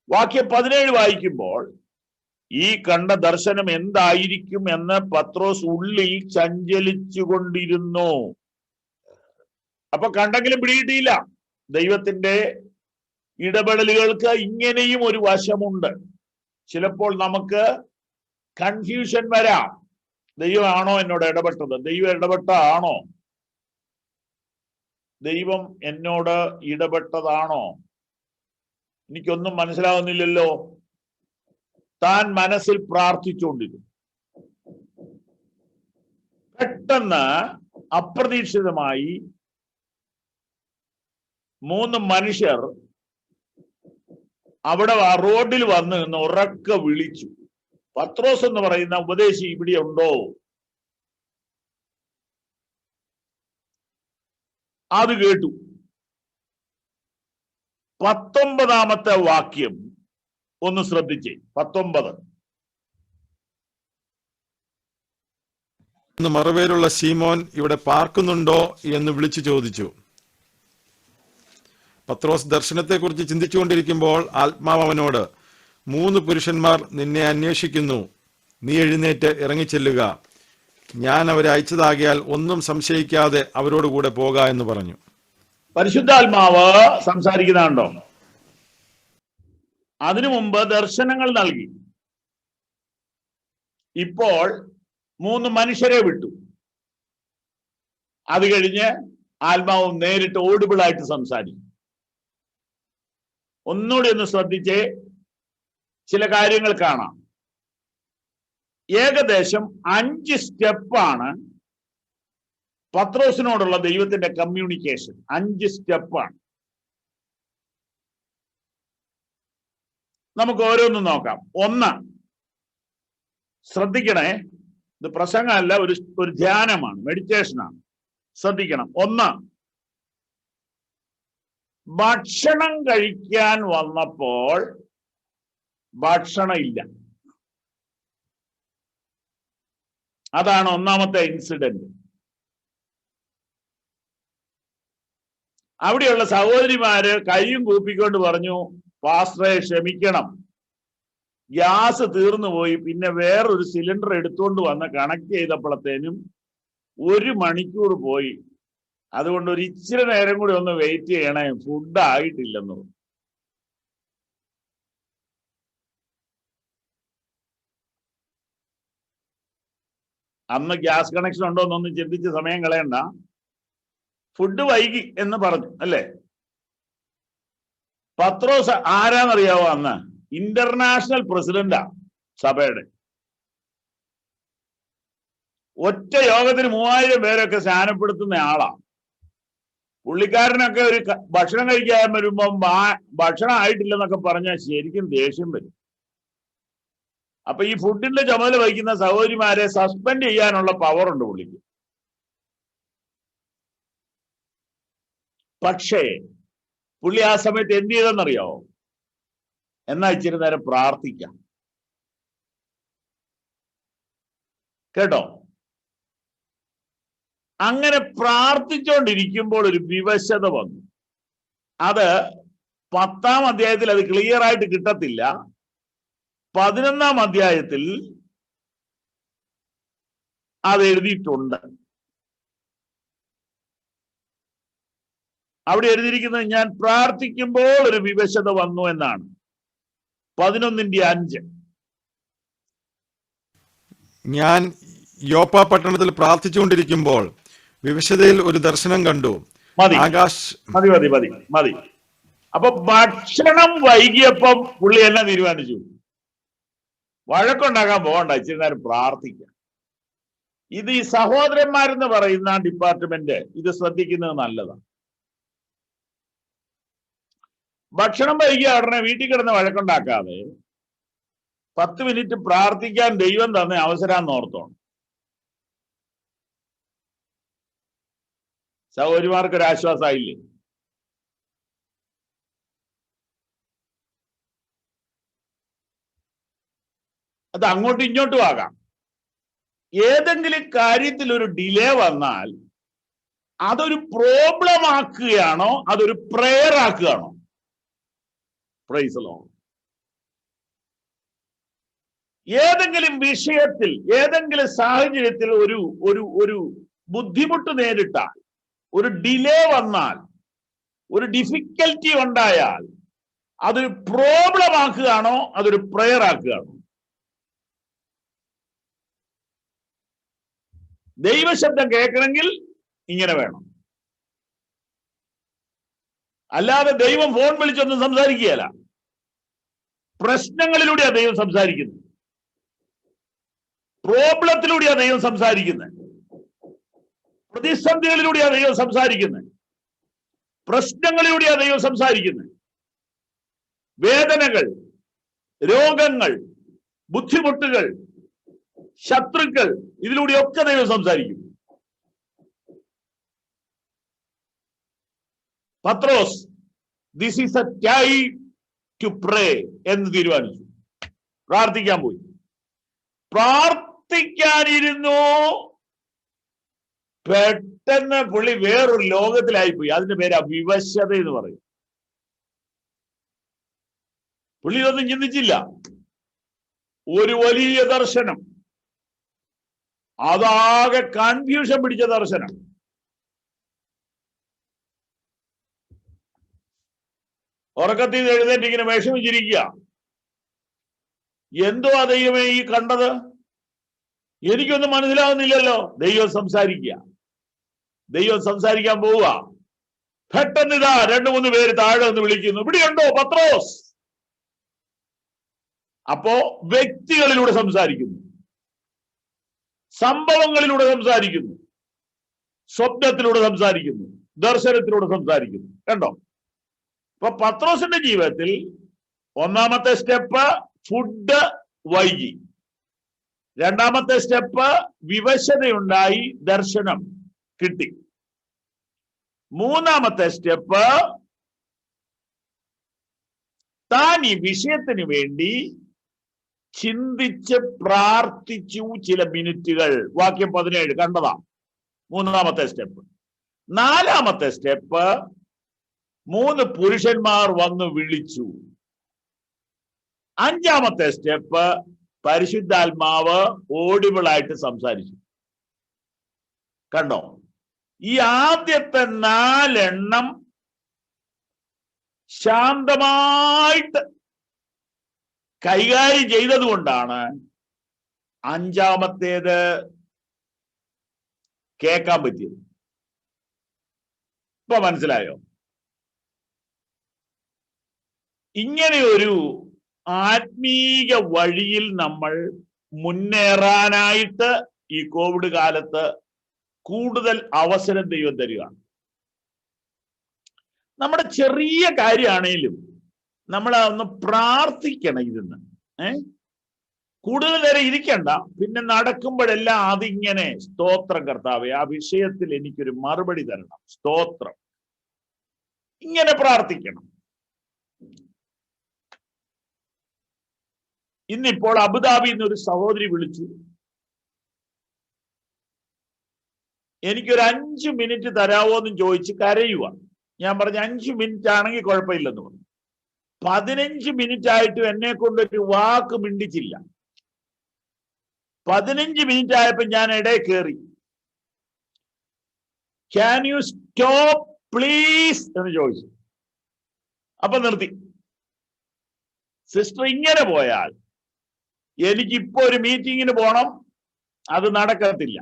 വാക്യം 17 വായിക്കുമ്പോൾ ഈ കണ്ട ദർശനം എന്തായിരിക്കും എന്ന് പത്രോസ് ഉള്ളിൽ ചഞ്ചലിച്ചു കൊണ്ടിരുന്നു. അപ്പൊ കണ്ടെങ്കിലും പിടികിട്ടിയില്ല. ദൈവത്തിന്റെ ഇടപെടലുകൾക്ക് ഇങ്ങനെയും ഒരു വശമുണ്ട്. ചിലപ്പോൾ നമുക്ക് കൺഫ്യൂഷൻ വരാം. ദൈവമാണോ എന്നോട് ഇടപെട്ടത്? ദൈവം ഇടപെട്ടതാണോ? ദൈവം എന്നോട് ഇടപെട്ടതാണോ? എനിക്കൊന്നും മനസ്സിലാവുന്നില്ലല്ലോ. താൻ മനസ്സിൽ പ്രാർത്ഥിച്ചുകൊണ്ടിരുന്നു. പെട്ടെന്ന് അപ്രതീക്ഷിതമായി 3 മനുഷ്യർ അവിടെ റോഡിൽ വന്ന് നിന്ന് ഉറക്കെ വിളിച്ചു, പത്രോസ് എന്ന് പറയുന്ന ഉപദേശി ഇവിടെ ഉണ്ടോ? അത് കേട്ടു. 19-ാമത്തെ വാക്യം ഒന്ന് ശ്രദ്ധിച്ചേ. 19. മറുപേരുള്ള ശീമോൻ ഇവിടെ പാർക്കുന്നുണ്ടോ എന്ന് വിളിച്ചു ചോദിച്ചു. പത്രോസ് ദർശനത്തെക്കുറിച്ച് ചിന്തിച്ചുകൊണ്ടിരിക്കുമ്പോൾ ആത്മാവ് അവനോട്, 3 പുരുഷന്മാർ നിന്നെ അന്വേഷിക്കുന്നു, നീ എഴുന്നേറ്റ് ഇറങ്ങിച്ചെല്ലുക, ഞാൻ അവരെ അയച്ചതാകിയാൽ ഒന്നും സംശയിക്കാതെ അവരോട് കൂടെ പോക എന്ന് പറഞ്ഞു. പരിശുദ്ധാത്മാവ് സംസാരിക്കുന്നുണ്ടോ? അതിനു മുമ്പ് ദർശനങ്ങൾ നൽകി. ഇപ്പോൾ 3 മനുഷ്യരെ വിട്ടു. അത് കഴിഞ്ഞ് ആത്മാവ് നേരിട്ട് ഓഡിബിളായിട്ട് സംസാരിക്കും. ഒന്നുകൂടി ഒന്ന് ശ്രദ്ധിച്ചേ, ചില കാര്യങ്ങൾ കാണാം. ഏകദേശം 5 സ്റ്റെപ്പാണ് പത്രോസിനോടുള്ള ദൈവത്തിന്റെ കമ്മ്യൂണിക്കേഷൻ. 5 സ്റ്റെപ്പാണ്. നമുക്ക് ഓരോന്നും നോക്കാം. 1, ശ്രദ്ധിക്കണേ, ഇത് പ്രസംഗമല്ല, ഒരു ധ്യാനമാണ്, മെഡിറ്റേഷനാണ്. ശ്രദ്ധിക്കണം. 1, ഭക്ഷണം കഴിക്കാൻ വന്നപ്പോൾ ഭക്ഷണം ഇല്ല. അതാണ് 1-ാമത്തെ ഇൻസിഡന്റ്. അവിടെയുള്ള സഹോദരിമാര് കൈയും കൂപ്പിക്കൊണ്ട് പറഞ്ഞു, പാസ്റ്ററെ ക്ഷമിക്കണം, ഗ്യാസ് തീർന്നു പോയി, പിന്നെ വേറൊരു സിലിണ്ടർ എടുത്തുകൊണ്ട് വന്ന് കണക്ട് ചെയ്തപ്പോഴത്തേനും 1 മണിക്കൂർ പോയി, അതുകൊണ്ട് ഒരു ഇച്ചിരി നേരം കൂടി ഒന്ന് വെയിറ്റ് ചെയ്യണേ, ഫുഡ് ആയിട്ടില്ലെന്ന്. അന്ന് ഗ്യാസ് കണക്ഷൻ ഉണ്ടോ എന്നൊന്നും ചിന്തിച്ച് സമയം കളയണ്ട. ഫുഡ് വൈകി എന്ന് പറഞ്ഞു അല്ലേ? പത്രോസ് ആരാന്നറിയാവോ? അന്ന് ഇന്റർനാഷണൽ പ്രസിഡന്റാ സഭയുടെ. ഒറ്റ യോഗത്തിന് 3000 പേരൊക്കെ സ്നാനപ്പെടുത്തുന്ന ആളാ. പുള്ളിക്കാരനൊക്കെ ഒരു ഭക്ഷണം കഴിക്കാൻ വരുമ്പം ഭക്ഷണം ആയിട്ടില്ലെന്നൊക്കെ പറഞ്ഞാൽ ശരിക്കും ദേഷ്യം വരും. അപ്പൊ ഈ ഫുഡിന്റെ ചുമതല വഹിക്കുന്ന സഹോദരിമാരെ സസ്പെൻഡ് ചെയ്യാനുള്ള പവർ ഉണ്ട് പുള്ളിക്ക്. പക്ഷേ പുള്ളി ആ സമയത്ത് എന്ത് ചെയ്തെന്നറിയാവോ? എന്നാ ഇച്ചിരി നേരം പ്രാർത്ഥിക്കാം. കേട്ടോ? അങ്ങനെ പ്രാർത്ഥിച്ചുകൊണ്ടിരിക്കുമ്പോൾ ഒരു വിവശത വന്നു. അത് 10-ാം അധ്യായത്തിൽ അത് ക്ലിയർ ആയിട്ട് കിട്ടത്തില്ല. 11-ാം അധ്യായത്തിൽ അത് എഴുതിയിട്ടുണ്ട്. അവിടെ എഴുതിയിരിക്കുന്നത് ഞാൻ പ്രാർത്ഥിക്കുമ്പോൾ ഒരു വിവശത വന്നു എന്നാണ്. 11:5. ഞാൻ യോപ്പ പട്ടണത്തിൽ പ്രാർത്ഥിച്ചുകൊണ്ടിരിക്കുമ്പോൾ വിവശതയിൽ ഒരു ദർശനം കണ്ടു. മതി ആകാശ് മതി മതി മതി മതി. അപ്പൊ ഭക്ഷണം വൈകിയപ്പം പുള്ളി എന്നെ തീരുമാനിച്ചു, വഴക്കുണ്ടാക്കാൻ പോകണ്ട, ഇച്ചിരി നേരം പ്രാർത്ഥിക്കാം. ഇത് ഈ സഹോദരന്മാരെന്ന് പറയുന്ന ഡിപ്പാർട്ട്മെന്റ് ഇത് ശ്രദ്ധിക്കുന്നത് നല്ലതാണ്. ഭക്ഷണം വൈകിയ ഉടനെ വീട്ടിൽ കിടന്ന് വഴക്കുണ്ടാക്കാതെ 10 മിനിറ്റ് പ്രാർത്ഥിക്കാൻ ദൈവം തന്നെ അവസരാന്ന് ഓർത്തോണം. സഹോദരിമാർക്കൊരു ആശ്വാസമായില്ലേ? അത് അങ്ങോട്ടും ഇങ്ങോട്ടും ആകാം. ഏതെങ്കിലും കാര്യത്തിൽ ഒരു ഡിലേ വന്നാൽ അതൊരു പ്രോബ്ലം ആക്കുകയാണോ അതൊരു പ്രെയർ ആക്കുകയാണോ? Praise the Lord. ഏതെങ്കിലും വിഷയത്തിൽ ഏതെങ്കിലും സാഹചര്യത്തിൽ ഒരു ഒരു ഒരു ബുദ്ധിമുട്ട് നേരിട്ടാൽ, ഒരു ഡിലേ വന്നാൽ, ഒരു ഡിഫിക്കൽറ്റി ഉണ്ടായാൽ അതൊരു പ്രോബ്ലം ആക്കുകയാണോ അതൊരു പ്രെയർ ആക്കുകയാണോ? ദൈവശബ്ദം കേൾക്കണമെങ്കിൽ ഇങ്ങനെ വേണം. അല്ലാതെ ദൈവം ഫോൺ വിളിച്ചൊന്നും സംസാരിക്കുകയല്ല. പ്രശ്നങ്ങളിലൂടെയാണ് ദൈവം സംസാരിക്കുന്നത്, പ്രോബ്ലത്തിലൂടെയാണ് ദൈവം സംസാരിക്കുന്നത്, പ്രതിസന്ധികളിലൂടെയാണ് ദൈവം സംസാരിക്കുന്നത്, പ്രശ്നങ്ങളിലൂടെയാണ് ദൈവം സംസാരിക്കുന്നത്. വേദനകൾ, രോഗങ്ങൾ, ബുദ്ധിമുട്ടുകൾ, ശത്രുക്കൾ, ഇതിലൂടെയൊക്കെ ദൈവം സംസാരിക്കും. Pathros this is a time to pray എന്ന് തീരുമാനിച്ചു. പ്രാർത്ഥിക്കാൻ പോയി. പ്രാർത്ഥിക്കാനിരുന്നു. പെട്ടെന്ന് പുള്ളി വേറൊരു ലോകത്തിലായിപ്പോയി. അതിന്റെ പേര് വിവശത എന്ന് പറയും. പുള്ളി ഇതൊന്നും ചിന്തിച്ചില്ല. ഒരു വലിയ ദർശനം, അതാകെ കൺഫ്യൂഷൻ പിടിച്ച ദർശനം. ഉറക്കത്തിൽ നിന്ന് എഴുന്നേറ്റ് ഇങ്ങനെ വിഷമിച്ചിരിക്കുക. എന്തോ ദൈവമേ ഈ കണ്ടത്, എനിക്കൊന്നും മനസ്സിലാവുന്നില്ലല്ലോ. ദൈവം സംസാരിക്കുക, ദൈവം സംസാരിക്കാൻ പോവുക. പെട്ടെന്ന് ഇതാ 2-3 പേര് താഴെ ഒന്ന് വിളിക്കുന്നു, ഇവിടെയുണ്ടോ പത്രോസ്? അപ്പോ വ്യക്തികളിലൂടെ സംസാരിക്കുന്നു, സംഭവങ്ങളിലൂടെ സംസാരിക്കുന്നു, സ്വപ്നത്തിലൂടെ സംസാരിക്കുന്നു, ദർശനത്തിലൂടെ സംസാരിക്കുന്നു. കണ്ടോ? ഇപ്പൊ പത്രോസിന്റെ ജീവിതത്തിൽ ഒന്നാമത്തെ സ്റ്റെപ്പ് ഫുഡ് വൈകി, രണ്ടാമത്തെ സ്റ്റെപ്പ് വിവശതയുണ്ടായി, ദർശനം കിട്ടി, മൂന്നാമത്തെ സ്റ്റെപ്പ് താൻ ഈ വിഷയത്തിന് വേണ്ടി ചിന്തിച്ച് പ്രാർത്ഥിച്ചു ചില മിനിറ്റുകൾ. വാക്യം 17 കണ്ടതാ. മൂന്നാമത്തെ സ്റ്റെപ്പ്. നാലാമത്തെ സ്റ്റെപ്പ് 3 പുരുഷന്മാർ വന്ന് വിളിച്ചു. അഞ്ചാമത്തെ സ്റ്റെപ്പ് പരിശുദ്ധാത്മാവ് ഓഡിബിളായിട്ട് സംസാരിച്ചു. കണ്ടോ? ഈ ആദ്യത്തെ 4 എണ്ണം ശാന്തമായിട്ട് കൈകാര്യം ചെയ്തത് കൊണ്ടാണ് അഞ്ചാമത്തേത് കേൾക്കാൻ പറ്റിയത്. ഇപ്പൊ മനസ്സിലായോ? ഇങ്ങനെ ഒരു ആത്മീക വഴിയിൽ നമ്മൾ മുന്നേറാനായിട്ട് ഈ കോവിഡ് കാലത്ത് കൂടുതൽ അവസരം ദൈവം തരികയാണ്. നമ്മുടെ ചെറിയ കാര്യമാണേലും നമ്മൾ ഒന്ന് പ്രാർത്ഥിക്കണം. ഇരുന്ന് കൂടുതൽ നേരം ഇരിക്കണ്ട. പിന്നെ നടക്കുമ്പോഴെല്ലാം അതിങ്ങനെ സ്തോത്രം കർത്താവേ, ആ വിഷയത്തിൽ എനിക്കൊരു മറുപടി തരണം, സ്തോത്രം, ഇങ്ങനെ പ്രാർത്ഥിക്കണം. ഇന്നിപ്പോൾ അബുദാബിയിൽ നിന്ന് ഒരു സഹോദരി വിളിച്ചു, എനിക്കൊരു 5 മിനിറ്റ് തരാവോ എന്ന് ചോദിച്ച് കരയുക. ഞാൻ പറഞ്ഞു 5 മിനിറ്റ് ആണെങ്കിൽ കുഴപ്പമില്ലെന്ന് പറഞ്ഞു. 15 മിനിറ്റ് ആയിട്ടും എന്നെ കൊണ്ടൊരു വാക്ക് മിണ്ടിച്ചില്ല. 15 മിനിറ്റ് ആയപ്പോ ഞാൻ ഇടയിൽ കയറി, ക്യാൻ യു സ്റ്റോപ്പ് പ്ലീസ് എന്ന് ചോദിച്ചു. അപ്പൊ നിർത്തി. സിസ്റ്റർ, ഇങ്ങനെ പോയാൽ എനിക്കിപ്പോ ഒരു മീറ്റിങ്ങിന് പോണം, അത് നടക്കത്തില്ല.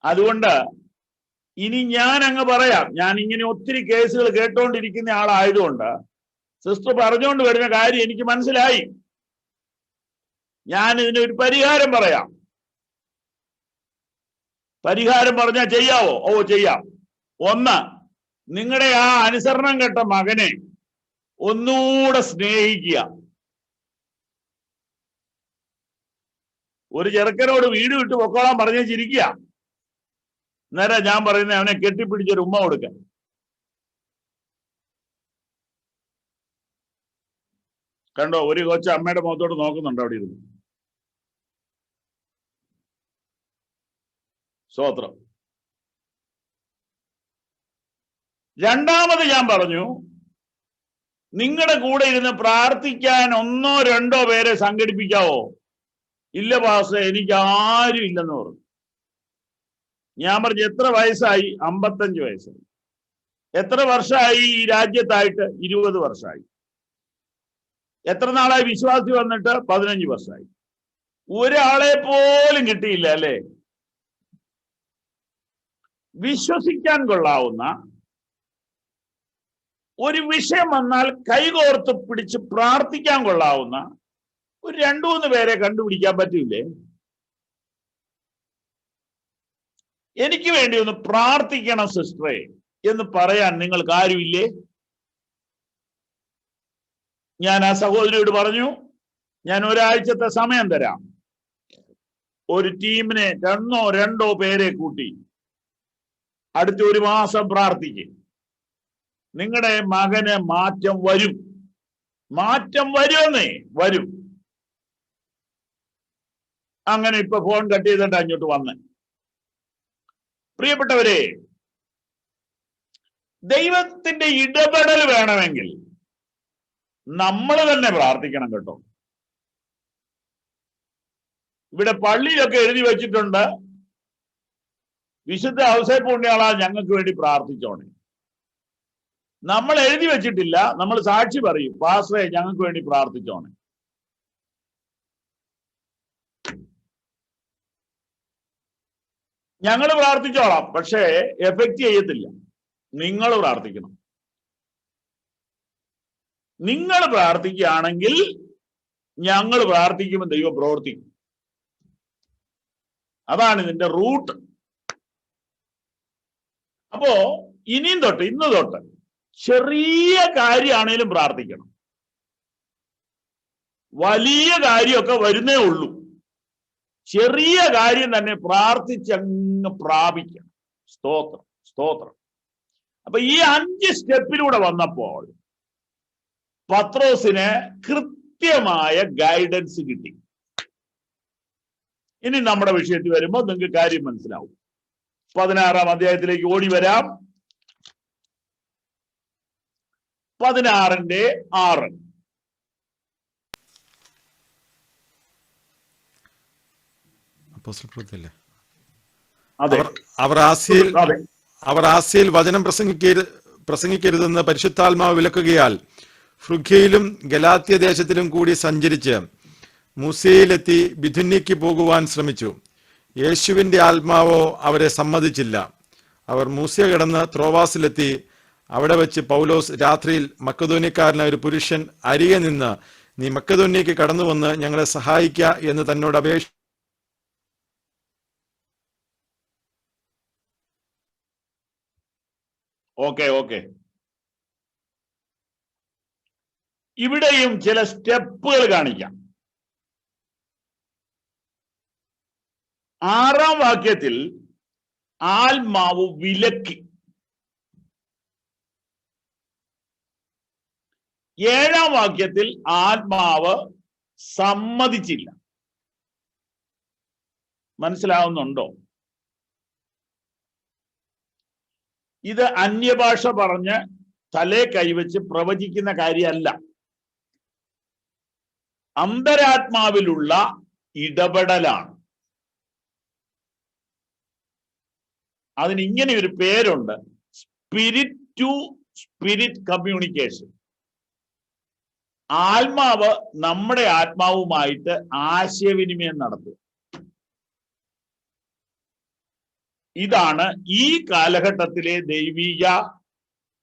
അതുകൊണ്ട് ഇനി ഞാൻ അങ്ങ് പറയാം. ഞാൻ ഇങ്ങനെ ഒത്തിരി കേസുകൾ കേട്ടോണ്ടിരിക്കുന്ന ആളായതുകൊണ്ട് സിസ്റ്റർ പറഞ്ഞുകൊണ്ട് വരുന്ന കാര്യം എനിക്ക് മനസ്സിലായി. ഞാൻ ഇതിനൊരു പരിഹാരം പറയാം. പരിഹാരം പറഞ്ഞാൽ ചെയ്യാവോ? ഓ, ചെയ്യാം. ഒന്ന്, നിങ്ങളുടെ ആ അനുസരണം കെട്ട മകനെ ഒന്നുകൂടെ സ്നേഹിക്കുക. ഒരു ചെറുക്കനോട് വീട് വിട്ട് പൊക്കോളാൻ പറഞ്ഞ് ചിരിക്കുക. നേരെ ഞാൻ പറയുന്നത് അവനെ കെട്ടിപ്പിടിച്ചൊരു ഉമ്മ കൊടുക്കാൻ. കണ്ടോ, ഒരു കൊച്ചു അമ്മയുടെ മുഖത്തോട് നോക്കുന്നുണ്ട് അവിടെ ഇരുന്ന്. സ്തോത്രം. രണ്ടാമത് ഞാൻ പറഞ്ഞു, നിങ്ങളുടെ കൂടെ ഇരുന്ന് പ്രാർത്ഥിക്കാൻ 1 2 പേരെ സംഘടിപ്പിക്കാവോ? ഇല്ല പാസ്റ്റർ, എനിക്ക് ആരും ഇല്ലെന്ന് പറഞ്ഞു. ഞാൻ പറഞ്ഞു, എത്ര വയസ്സായി? 55 വയസ്സായി. എത്ര വർഷമായി ഈ രാജ്യത്തായിട്ട്? 20 വർഷമായി. എത്ര നാളായി വിശ്വാസി വന്നിട്ട്? 15 വർഷമായി. ഒരാളെ പോലും കിട്ടിയില്ല അല്ലേ? വിശ്വസിക്കാൻ കൊള്ളാവുന്ന ഒരു വിഷയം വന്നാൽ കൈകോർത്ത് പിടിച്ച് പ്രാർത്ഥിക്കാൻ കൊള്ളാവുന്ന ഒരു 2 3 പേരെ കണ്ടുപിടിക്കാൻ പറ്റില്ലേ? എനിക്ക് വേണ്ടി ഒന്ന് പ്രാർത്ഥിക്കണം സിസ്റ്ററെ എന്ന് പറയാൻ നിങ്ങൾക്ക് ആരുമില്ലേ? ഞാൻ ആ സഹോദരിയോട് പറഞ്ഞു, ഞാൻ ഒരാഴ്ചത്തെ സമയം തരാം. ഒരു ടീമിനെ 1 2 പേരെ കൂട്ടി അടുത്ത 1 മാസം പ്രാർത്ഥിക്കും. നിങ്ങളുടെ മകന് മാറ്റം വരും. മാറ്റം വരുമെന്നേ, വരും. അങ്ങനെ ഇപ്പൊ ഫോൺ കട്ട് ചെയ്തിട്ട് അങ്ങോട്ട് വന്ന്. പ്രിയപ്പെട്ടവരെ, ദൈവത്തിന്റെ ഇടപെടൽ വേണമെങ്കിൽ നമ്മൾ തന്നെ പ്രാർത്ഥിക്കണം കേട്ടോ. ഇവിടെ പള്ളിയിലൊക്കെ എഴുതി വെച്ചിട്ടുണ്ട്, വിശുദ്ധ ഔസേപ്പ് പുണ്യാളാ ഞങ്ങൾക്ക് വേണ്ടി പ്രാർത്ഥിച്ചോണേ. നമ്മൾ എഴുതി വെച്ചിട്ടില്ല, നമ്മൾ സാക്ഷി പറയും, പാസ്റ്ററെ ഞങ്ങൾക്ക് വേണ്ടി പ്രാർത്ഥിച്ചോണേ. ഞങ്ങൾ പ്രാർത്ഥിച്ചോളാം, പക്ഷേ എഫക്റ്റ് ചെയ്യത്തില്ല. നിങ്ങൾ പ്രാർത്ഥിക്കണം. നിങ്ങൾ പ്രാർത്ഥിക്കുകയാണെങ്കിൽ ഞങ്ങൾ പ്രാർത്ഥിക്കുമ്പോൾ ദൈവം പ്രവർത്തിക്കും. അതാണ് ഇതിന്റെ റൂട്ട്. അപ്പോ ഇനിയും തൊട്ട്, ഇന്ന് തൊട്ട് ചെറിയ കാര്യമാണേലും പ്രാർത്ഥിക്കണം. വലിയ കാര്യമൊക്കെ വരുന്നേ ഉള്ളൂ. ചെറിയ കാര്യം തന്നെ പ്രാർത്ഥിച്ചങ്ങ് പ്രാപിക്കണം. സ്തോത്രം, സ്തോത്രം. അപ്പൊ ഈ 5 സ്റ്റെപ്പിലൂടെ വന്നപ്പോൾ പത്രോസിന് കൃത്യമായ ഗൈഡൻസ് കിട്ടി. ഇനി നമ്മുടെ വിഷയത്തിൽ വരുമ്പോൾ നിങ്ങൾക്ക് കാര്യം മനസ്സിലാവും. 16-ാം അധ്യായത്തിലേക്ക് ഓടി വരാം. 16:6. അവർ ആസ്യയിൽ വചനം പ്രസംഗിക്കരുതെന്ന് പരിശുദ്ധാത്മാവ് വിലക്കുകയാൽ ഫ്രുഗ്യയിലും ഗലാത്യ ദേശത്തിലും കൂടി സഞ്ചരിച്ച് മൂസയിലെത്തി ബിഥുന്യയ്ക്ക് പോകുവാൻ ശ്രമിച്ചു. യേശുവിന്റെ ആത്മാവോ അവരെ സമ്മതിച്ചില്ല. അവർ മൂസ്യ കടന്ന് ത്രോവാസിലെത്തി. അവിടെ വെച്ച് പൗലോസ് രാത്രിയിൽ മക്കദോന്യക്കാരനായ ഒരു പുരുഷൻ അരികെ നിന്ന്, നീ മക്കദോന്യയ്ക്ക് കടന്നു വന്ന് ഞങ്ങളെ സഹായിക്ക എന്ന് തന്നോട് അപേക്ഷ. ഓക്കെ. ഇവിടെയും ചില സ്റ്റെപ്പുകൾ കാണിക്കാം. 6-ാം വാക്യത്തിൽ ആത്മാവ് വിലക്കി. 7-ാം വാക്യത്തിൽ ആത്മാവ് സമ്മതിച്ചില്ല. മനസ്സിലാവുന്നുണ്ടോ? ഇത് അന്യഭാഷ പറഞ്ഞ് തലേ കൈവച്ച് പ്രവചിക്കുന്ന കാര്യമല്ല. അന്തരാത്മാവിലുള്ള ഇടപെടലാണ്. അതിന് ഇങ്ങനെ ഒരു പേരുണ്ട്, സ്പിരിറ്റ് ടു സ്പിരിറ്റ് കമ്മ്യൂണിക്കേഷൻ. ആത്മാവ് നമ്മുടെ ആത്മാവുമായിട്ട് ആശയവിനിമയം നടത്തുക. ഇതാണ് ഈ കാലഘട്ടത്തിലെ ദൈവിക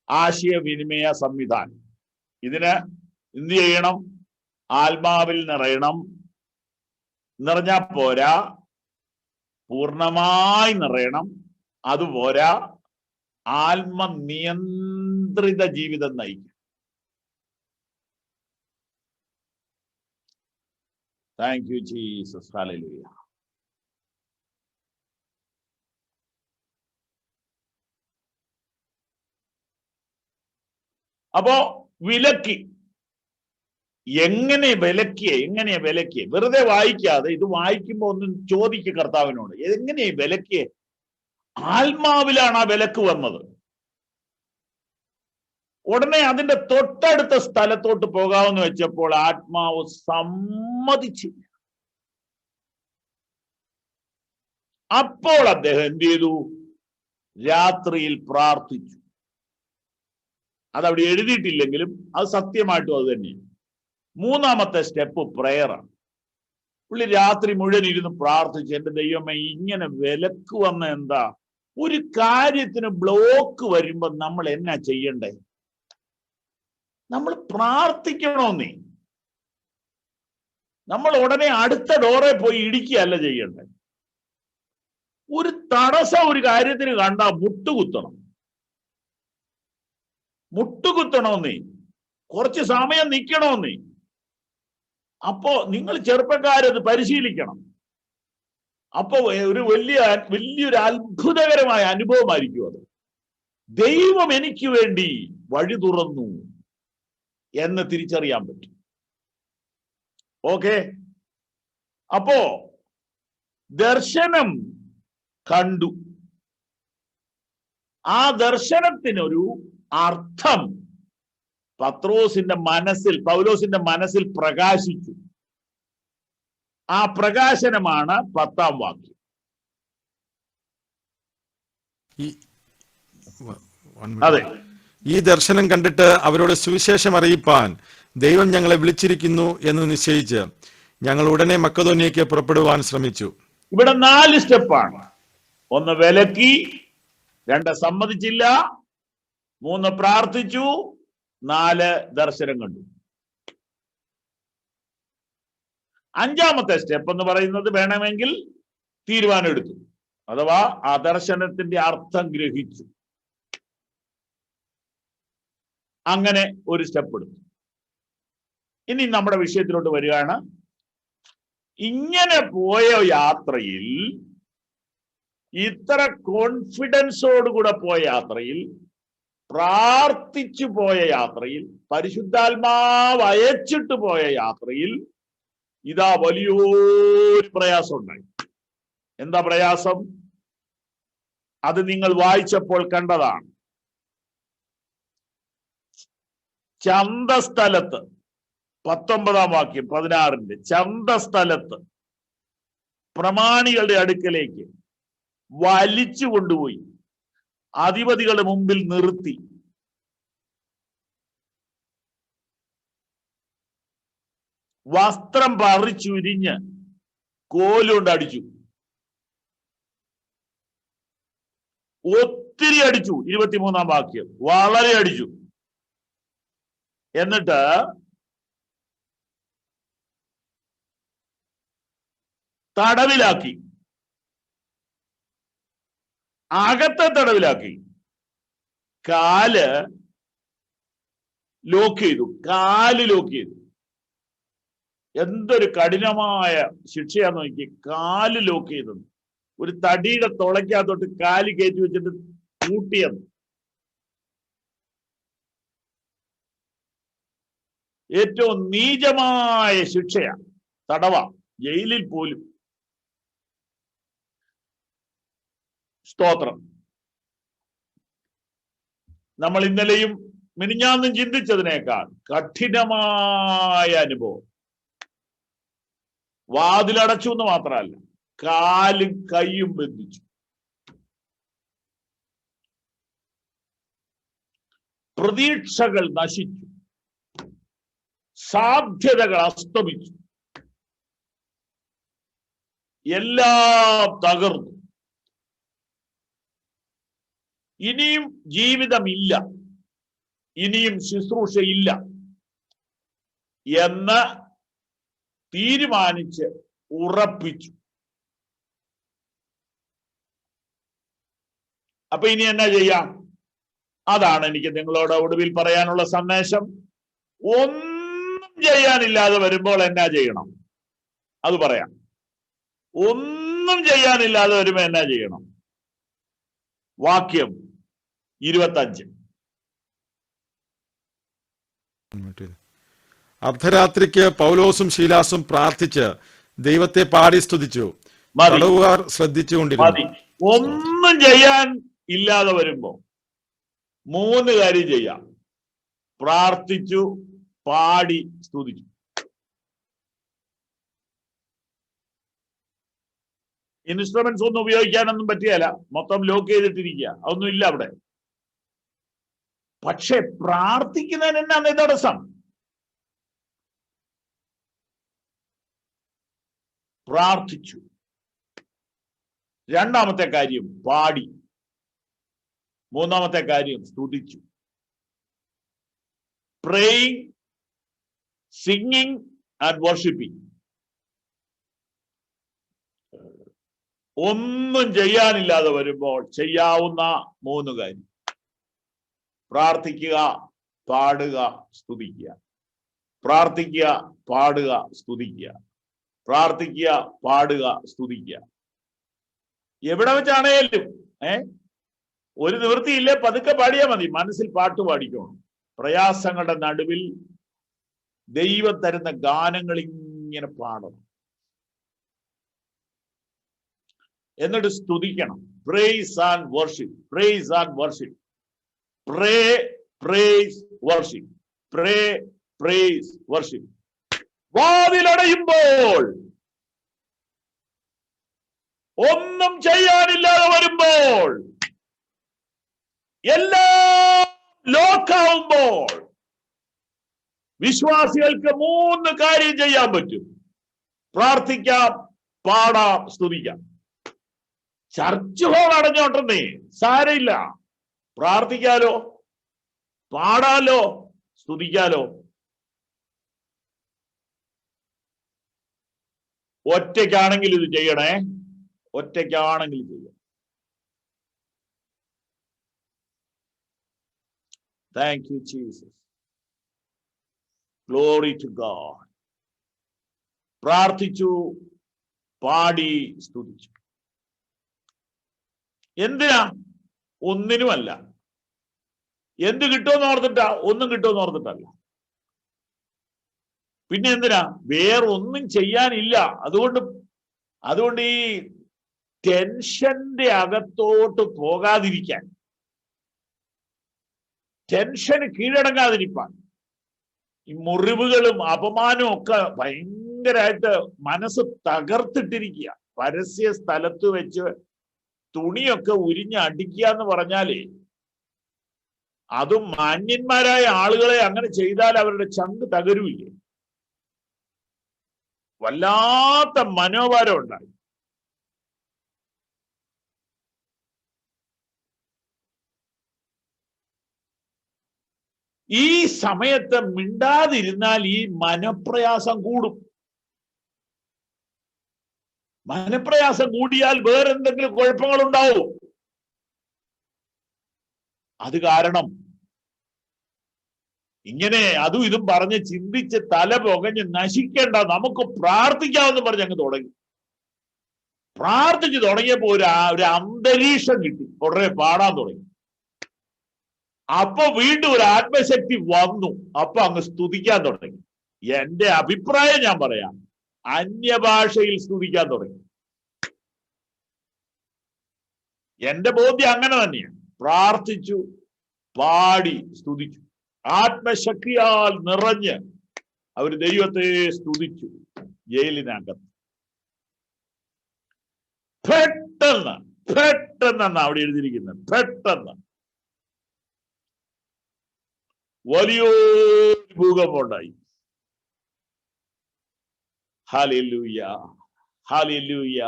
ആശയവിനിമയ സംവിധാനം. ഇതിന് എന്ത് ചെയ്യണം? ആത്മാവിൽ നിറയണം. നിറഞ്ഞാ പോരാ, പൂർണ്ണമായി നിറയണം. അതുപോരാ, ആത്മനിയന്ത്രിത ജീവിതം നയിക്കും. Thank you Jesus. ഹല്ലേലൂയ. അപ്പോ വിലക്കി. എങ്ങനെയാ വിലക്കിയേ? വെറുതെ വായിക്കാതെ ഇത് വായിക്കുമ്പോ ഒന്നും ചോദിക്കുക കർത്താവിനോട്, എങ്ങനെയാ വിലക്കിയേ? ആത്മാവിലാണ് ആ വിലക്ക് വന്നത്. ഉടനെ അതിന്റെ തൊട്ടടുത്ത സ്ഥലത്തോട്ട് പോകാമെന്ന് വെച്ചപ്പോൾ ആത്മാവ് സമ്മതിച്ചില്ല. അപ്പോൾ അദ്ദേഹം എന്ത് ചെയ്തു? രാത്രിയിൽ പ്രാർത്ഥിച്ചു. അതവിടെ എഴുതിയിട്ടില്ലെങ്കിലും അത് സത്യമായിട്ടും അത് തന്നെയാണ്. 3-ാമത്തെ സ്റ്റെപ്പ് പ്രയറാണ്. പുള്ളി രാത്രി മുഴുവൻ ഇരുന്ന് പ്രാർത്ഥിച്ചു, എന്റെ ദൈവമേ, ഇങ്ങനെ വിലക്ക് വന്ന എന്താ? ഒരു കാര്യത്തിന് ബ്ലോക്ക് വരുമ്പോ നമ്മൾ എന്നാ ചെയ്യണ്ടേ? നമ്മൾ പ്രാർത്ഥിക്കണമെന്നേ. നമ്മൾ ഉടനെ അടുത്ത ഡോറെ പോയി ഇടിക്കുകയല്ല ചെയ്യണ്ടേ. ഒരു തടസ്സം ഒരു കാര്യത്തിന് കണ്ടാ മുട്ടുകുത്തണമെന്നേ, കുറച്ച് സമയം നിൽക്കണമെന്നേ. അപ്പോ നിങ്ങൾ ചെറുപ്പക്കാരത് പരിശീലിക്കണം. അപ്പോ ഒരു വലിയൊരു അത്ഭുതകരമായ അനുഭവമായിരിക്കും അത്. ദൈവം എനിക്ക് വേണ്ടി വഴി തുറന്നു എന്ന് തിരിച്ചറിയാൻ പറ്റും. ഓക്കെ, അപ്പോ ദർശനം കണ്ടു. ആ ദർശനത്തിനൊരു അർത്ഥം പൗലോസിന്റെ മനസ്സിൽ പ്രകാശിച്ചു. ആ പ്രകാശനമാണ് 10-ാം വാക്യം. അതെ, ഈ ദർശനം കണ്ടിട്ട് അവരോട് സുവിശേഷം അറിയിപ്പാൻ ദൈവം ഞങ്ങളെ വിളിച്ചിരിക്കുന്നു എന്ന് നിശ്ചയിച്ച് ഞങ്ങൾ ഉടനെ മക്കെദോന്യയ്ക്ക് പുറപ്പെടുവാൻ ശ്രമിച്ചു. ഇവിടെ 4 സ്റ്റെപ്പാണ്. 1 വിലക്കി, 2 സമ്മതിച്ചില്ല, 3 പ്രാർത്ഥിച്ചു, 4 ദർശനം കണ്ടു. 5-ാമത്തെ സ്റ്റെപ്പ് എന്ന് പറയുന്നത് വേണമെങ്കിൽ തീരുമാനം എടുത്തു, അഥവാ ആ ദർശനത്തിന്റെ അർത്ഥം ഗ്രഹിച്ചു. അങ്ങനെ ഒരു സ്റ്റെപ്പ് എടുത്തു. ഇനി നമ്മുടെ വിഷയത്തിലോട്ട് വരികയാണ്. ഇങ്ങനെ പോയ യാത്രയിൽ, ഇത്ര കോൺഫിഡൻസോടുകൂടെ പോയ യാത്രയിൽ, പ്രാർത്ഥിച്ചു പോയ യാത്രയിൽ, പരിശുദ്ധാത്മാവ് അയച്ചിട്ട് പോയ യാത്രയിൽ ഇതാ വലിയൊരു പ്രയാസം ഉണ്ടായി. എന്താ പ്രയാസം? അത് നിങ്ങൾ വായിച്ചപ്പോൾ കണ്ടതാണ്. ചന്തസ്ഥലത്ത്, 19-ാം വാക്യം 16-ന്റെ, ചന്തസ്ഥലത്ത് പ്രമാണികളുടെ അടുക്കലേക്ക് വലിച്ചു കൊണ്ടുപോയി അധിപതികളുടെ മുമ്പിൽ നിർത്തി. വസ്ത്രം പറിച്ചുരിഞ്ഞ് കോലുകൊണ്ട് അടിച്ചു. ഒത്തിരി അടിച്ചു. 23-ാം വാക്യം, വളരെ അടിച്ചു. എന്നിട്ട് തടവിലാക്കി. അകത്തെ തടവിലാക്കി. കാല് ലോക്ക് ചെയ്തു. എന്തൊരു കഠിനമായ ശിക്ഷയാന്ന് നോക്കി. കാല് ലോക്ക് ചെയ്തത്. ഒരു തടിയുടെ തുളയ്ക്കകത്തോട്ട് കാല് കയറ്റി വെച്ചിട്ട് കൂട്ടിയത്. ഏറ്റവും നീചമായ ശിക്ഷയാണ്, തടവ, ജയിലിൽ പോലും. സ്തോത്രം. നമ്മൾ ഇന്നലെയും മിനിഞ്ഞാന്നും ചിന്തിച്ചതിനേക്കാൾ കഠിനമായ അനുഭവം. വാതിലടച്ചു എന്ന് മാത്രമല്ല, കാലും കൈയും ബന്ധിച്ചു. പ്രതീക്ഷകൾ നശിച്ചു, സാധ്യതകൾ അസ്തമിച്ചു, എല്ലാം തകർന്നു. ഇനിയും ജീവിതമില്ല, ഇനിയും ശുശ്രൂഷയില്ല എന്ന് തീരുമാനിച്ച് ഉറപ്പിച്ചു. അപ്പൊ ഇനി എന്നാ ചെയ്യാം? അതാണ് എനിക്ക് നിങ്ങളോട് ഒടുവിൽ പറയാനുള്ള സന്ദേശം. ഒന്നും ചെയ്യാനില്ലാതെ വരുമ്പോൾ എന്നാ ചെയ്യണം? അത് പറയാം. ഒന്നും ചെയ്യാനില്ലാതെ വരുമ്പോ എന്നാ ചെയ്യണം? വാക്യം 25. അർദ്ധരാത്രിക്ക് പൗലോസും ശീലാസും പ്രാർത്ഥിച്ച് ദൈവത്തെ പാടി സ്തുതിച്ചു. തടവുകാർ ശ്രദ്ധിച്ചുകൊണ്ടിരുന്നു. ഒന്നും ചെയ്യാൻ ഇല്ലാതെ വരുമ്പോ 3 കാര്യം ചെയ്യാം: പ്രാർത്ഥിച്ചു, പാടി, സ്തുതിച്ചു. ഇൻസ്ട്രുമെന്റ്സ് ഒന്നും ഉപയോഗിക്കാനൊന്നും പറ്റിയല്ല, മൊത്തം ലോക്ക് ചെയ്തിട്ടിരിക്കുക, അതൊന്നും ഇല്ല അവിടെ. പക്ഷെ പ്രാർത്ഥിക്കുന്നതിന് എന്നാണ് തടസ്സം? പ്രാർത്ഥിച്ചു. രണ്ടാമത്തെ കാര്യം പാടി. മൂന്നാമത്തെ കാര്യം സ്തുതിച്ചു. Praying, singing and worshipping. ഒന്നും ചെയ്യാനില്ലാതെ വരുമ്പോൾ ചെയ്യാവുന്ന 3 കാര്യം: പ്രാർത്ഥിക്കുക, പാടുക, സ്തുതിക്കുക. പ്രാർത്ഥിക്കുക, പാടുക, സ്തുതിക്കുക. പ്രാർത്ഥിക്കുക, പാടുക, സ്തുതിക്കുക. എവിടെ വെച്ചാണേലും ഒരു നിവൃത്തിയില്ലേ, പതുക്കെ പാടിയാൽ മതി. മനസ്സിൽ പാട്ട് പാടിക്കണം. പ്രയാസങ്ങളുടെ നടുവിൽ ദൈവം തരുന്ന ഗാനങ്ങൾ ഇങ്ങനെ പാടണം. എന്നിട്ട് സ്തുതിക്കണം. Praise and worship, praise and worship. Pray, praise, worship. Pray, praise, worship. വാതിലടയുമ്പോൾ, ഒന്നും ചെയ്യാനില്ലാതെ വരുമ്പോൾ, എല്ലാം ലോക്കാവുമ്പോൾ വിശ്വാസികൾക്ക് 3 കാര്യം ചെയ്യാൻ പറ്റും: പ്രാർത്ഥിക്കാം, പാടാം, സ്തുതിക്കാം. ചർച്ച് ഹോൾ അടഞ്ഞോട്ടെന്നേ, സാരമില്ല. പ്രാർത്ഥിക്കാലോ, പാടാലോ, സ്തുതിക്കാലോ. ഒറ്റയ്ക്കാണെങ്കിൽ ഇത് ചെയ്യണേ, ഒറ്റയ്ക്കാണെങ്കിൽ ചെയ്യണം. Thank you Jesus. Glory to God. പ്രാർത്ഥിച്ചു, പാടി, സ്തുതിച്ചു. എന്തിനാ? ഒന്നിനുമല്ല. എന്ത് കിട്ടുമെന്ന് ഓർത്തിട്ടാ? ഒന്നും കിട്ടുമെന്ന് ഓർത്തിട്ടല്ല. പിന്നെ എന്തിനാ? വേറൊന്നും ചെയ്യാനില്ല. അതുകൊണ്ട് ഈ ടെൻഷന്റെ അകത്തോട്ട് പോകാതിരിക്കാൻ, ടെൻഷന് കീഴടങ്ങാതിരിക്കാൻ, ഈ മുറിവുകളും അപമാനവും ഒക്കെ ഭയങ്കരമായിട്ട് മനസ്സ് തകർത്തിട്ടിരിക്കുക. പരസ്യ സ്ഥലത്ത് വെച്ച് തുണിയൊക്കെ ഉരിഞ്ഞടിക്കുക എന്ന് പറഞ്ഞാലേ, അതും മാന്യന്മാരായ ആളുകളെ അങ്ങനെ ചെയ്താൽ അവരുടെ ചങ്ക് തകരുമില്ലേ? വല്ലാത്ത മനോഭാരം ഉണ്ടായി. ഈ സമയത്ത് മിണ്ടാതിരുന്നാൽ ഈ മനപ്രയാസം കൂടും. മനപ്രയാസം കൂടിയാൽ വേറെന്തെങ്കിലും കുഴപ്പങ്ങൾ ഉണ്ടാവും. അത് കാരണം ഇങ്ങനെ അതും ഇതും പറഞ്ഞ് ചിന്തിച്ച് തല പുകഞ്ഞ് നശിക്കേണ്ട, നമുക്ക് പ്രാർത്ഥിക്കാമെന്ന് പറഞ്ഞ് അങ്ങ് തുടങ്ങി. പ്രാർത്ഥിച്ചു തുടങ്ങിയപ്പോ ഒരു അന്തരീക്ഷം കിട്ടി, ഉടനെ പാടാൻ തുടങ്ങി. അപ്പൊ വീണ്ടും ഒരു ആത്മശക്തി വന്നു, അപ്പൊ അങ്ങ് സ്തുതിക്കാൻ തുടങ്ങി. എന്റെ അഭിപ്രായം ഞാൻ പറയാം, അന്യഭാഷയിൽ സ്തുതിക്കാൻ തുടങ്ങി. എന്റെ ബോധ്യം അങ്ങനെ തന്നെയാണ്. പ്രാർത്ഥിച്ചു, പാടി, സ്തുതിച്ചു. ആത്മശക്തിയാൽ നിറഞ്ഞ് അവർ ദൈവത്തെ സ്തുതിച്ചു. ജയിലിനകത്ത് പെട്ടെന്ന് അവിടെ എഴുതിയിരിക്കുന്നത്, പെട്ടെന്ന് വലിയൊരു ഭൂകമ്പം ഉണ്ടായി. Hallelujah, hallelujah,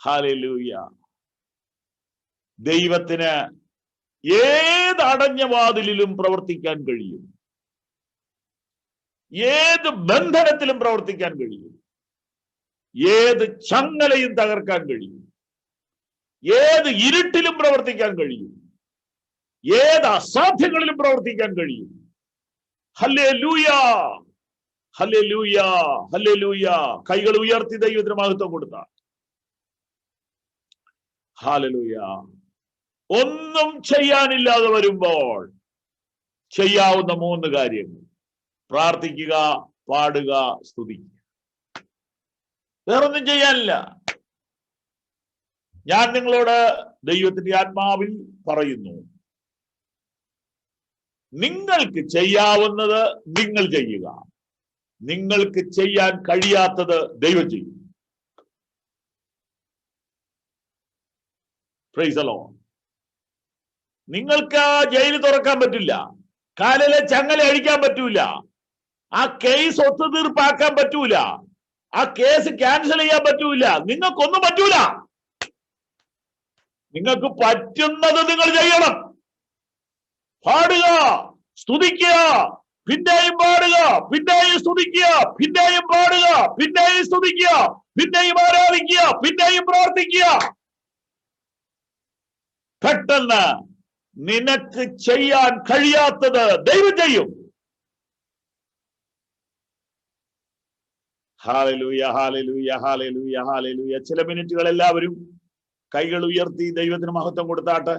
hallelujah. ദൈവത്തിന് ഏത് അടഞ്ഞ വാതിലിലും പ്രവർത്തിക്കാൻ കഴിയും, ഏത് ബന്ധനത്തിലും പ്രവർത്തിക്കാൻ കഴിയും, ഏത് ചങ്ങലയും തകർക്കാൻ കഴിയും, ഏത് ഇരുട്ടിലും പ്രവർത്തിക്കാൻ കഴിയും, ഏത് അസാധ്യങ്ങളിലും പ്രവർത്തിക്കാൻ കഴിയും. Hallelujah, hallelujah, hallelujah. കൈകൾ ഉയർത്തി ദൈവത്തിന് മഹത്വം കൊടുത്ത. ഹല്ലേലൂയ. ഒന്നും ചെയ്യാനില്ലാതെ വരുമ്പോൾ ചെയ്യാവുന്ന 3 കാര്യങ്ങൾ: പ്രാർത്ഥിക്കുക, പാടുക, സ്തുതിക്കുക. വേറൊന്നും ചെയ്യാനില്ല. ഞാൻ നിങ്ങളോട് ദൈവത്തിന്റെ ആത്മാവിൽ പറയുന്നു, നിങ്ങൾക്ക് ചെയ്യാവുന്നത് നിങ്ങൾ ചെയ്യുക. നിങ്ങൾക്ക് ചെയ്യാൻ കഴിയാത്തത് ദൈവം ചെയ്യും. Price the Lord. നിങ്ങൾക്ക് ആ ജയിൽ തുറക്കാൻ പറ്റില്ല, കാലിലെ ചങ്ങല അഴിക്കാൻ പറ്റൂല, ആ കേസ് ഒത്തുതീർപ്പാക്കാൻ പറ്റൂല, ആ കേസ് ക്യാൻസൽ ചെയ്യാൻ പറ്റൂല, നിങ്ങൾക്കൊന്നും പറ്റൂല. നിങ്ങൾക്ക് പറ്റുന്നത് നിങ്ങൾ ചെയ്യണം. പാടുക, സ്തുതിക്കുക, പിന്നെയും പാടുക, പിന്നെയും സ്തുതിക്കുക, പിന്നെയും പാടുക, പിന്നെയും സ്തുതിക്കുക, പിന്നെയും ആരാധിക്കുക, പിന്നെയും പ്രാർത്ഥിക്കുക. പെട്ടെന്ന് നിനക്ക് ചെയ്യാൻ കഴിയാത്തത് ദൈവം ചെയ്യും. Hallelujah, hallelujah, hallelujah, hallelujah. ചില മിനിറ്റുകൾ എല്ലാവരും കൈകൾ ഉയർത്തി ദൈവത്തിന് മഹത്വം കൊടുത്താട്ടെ.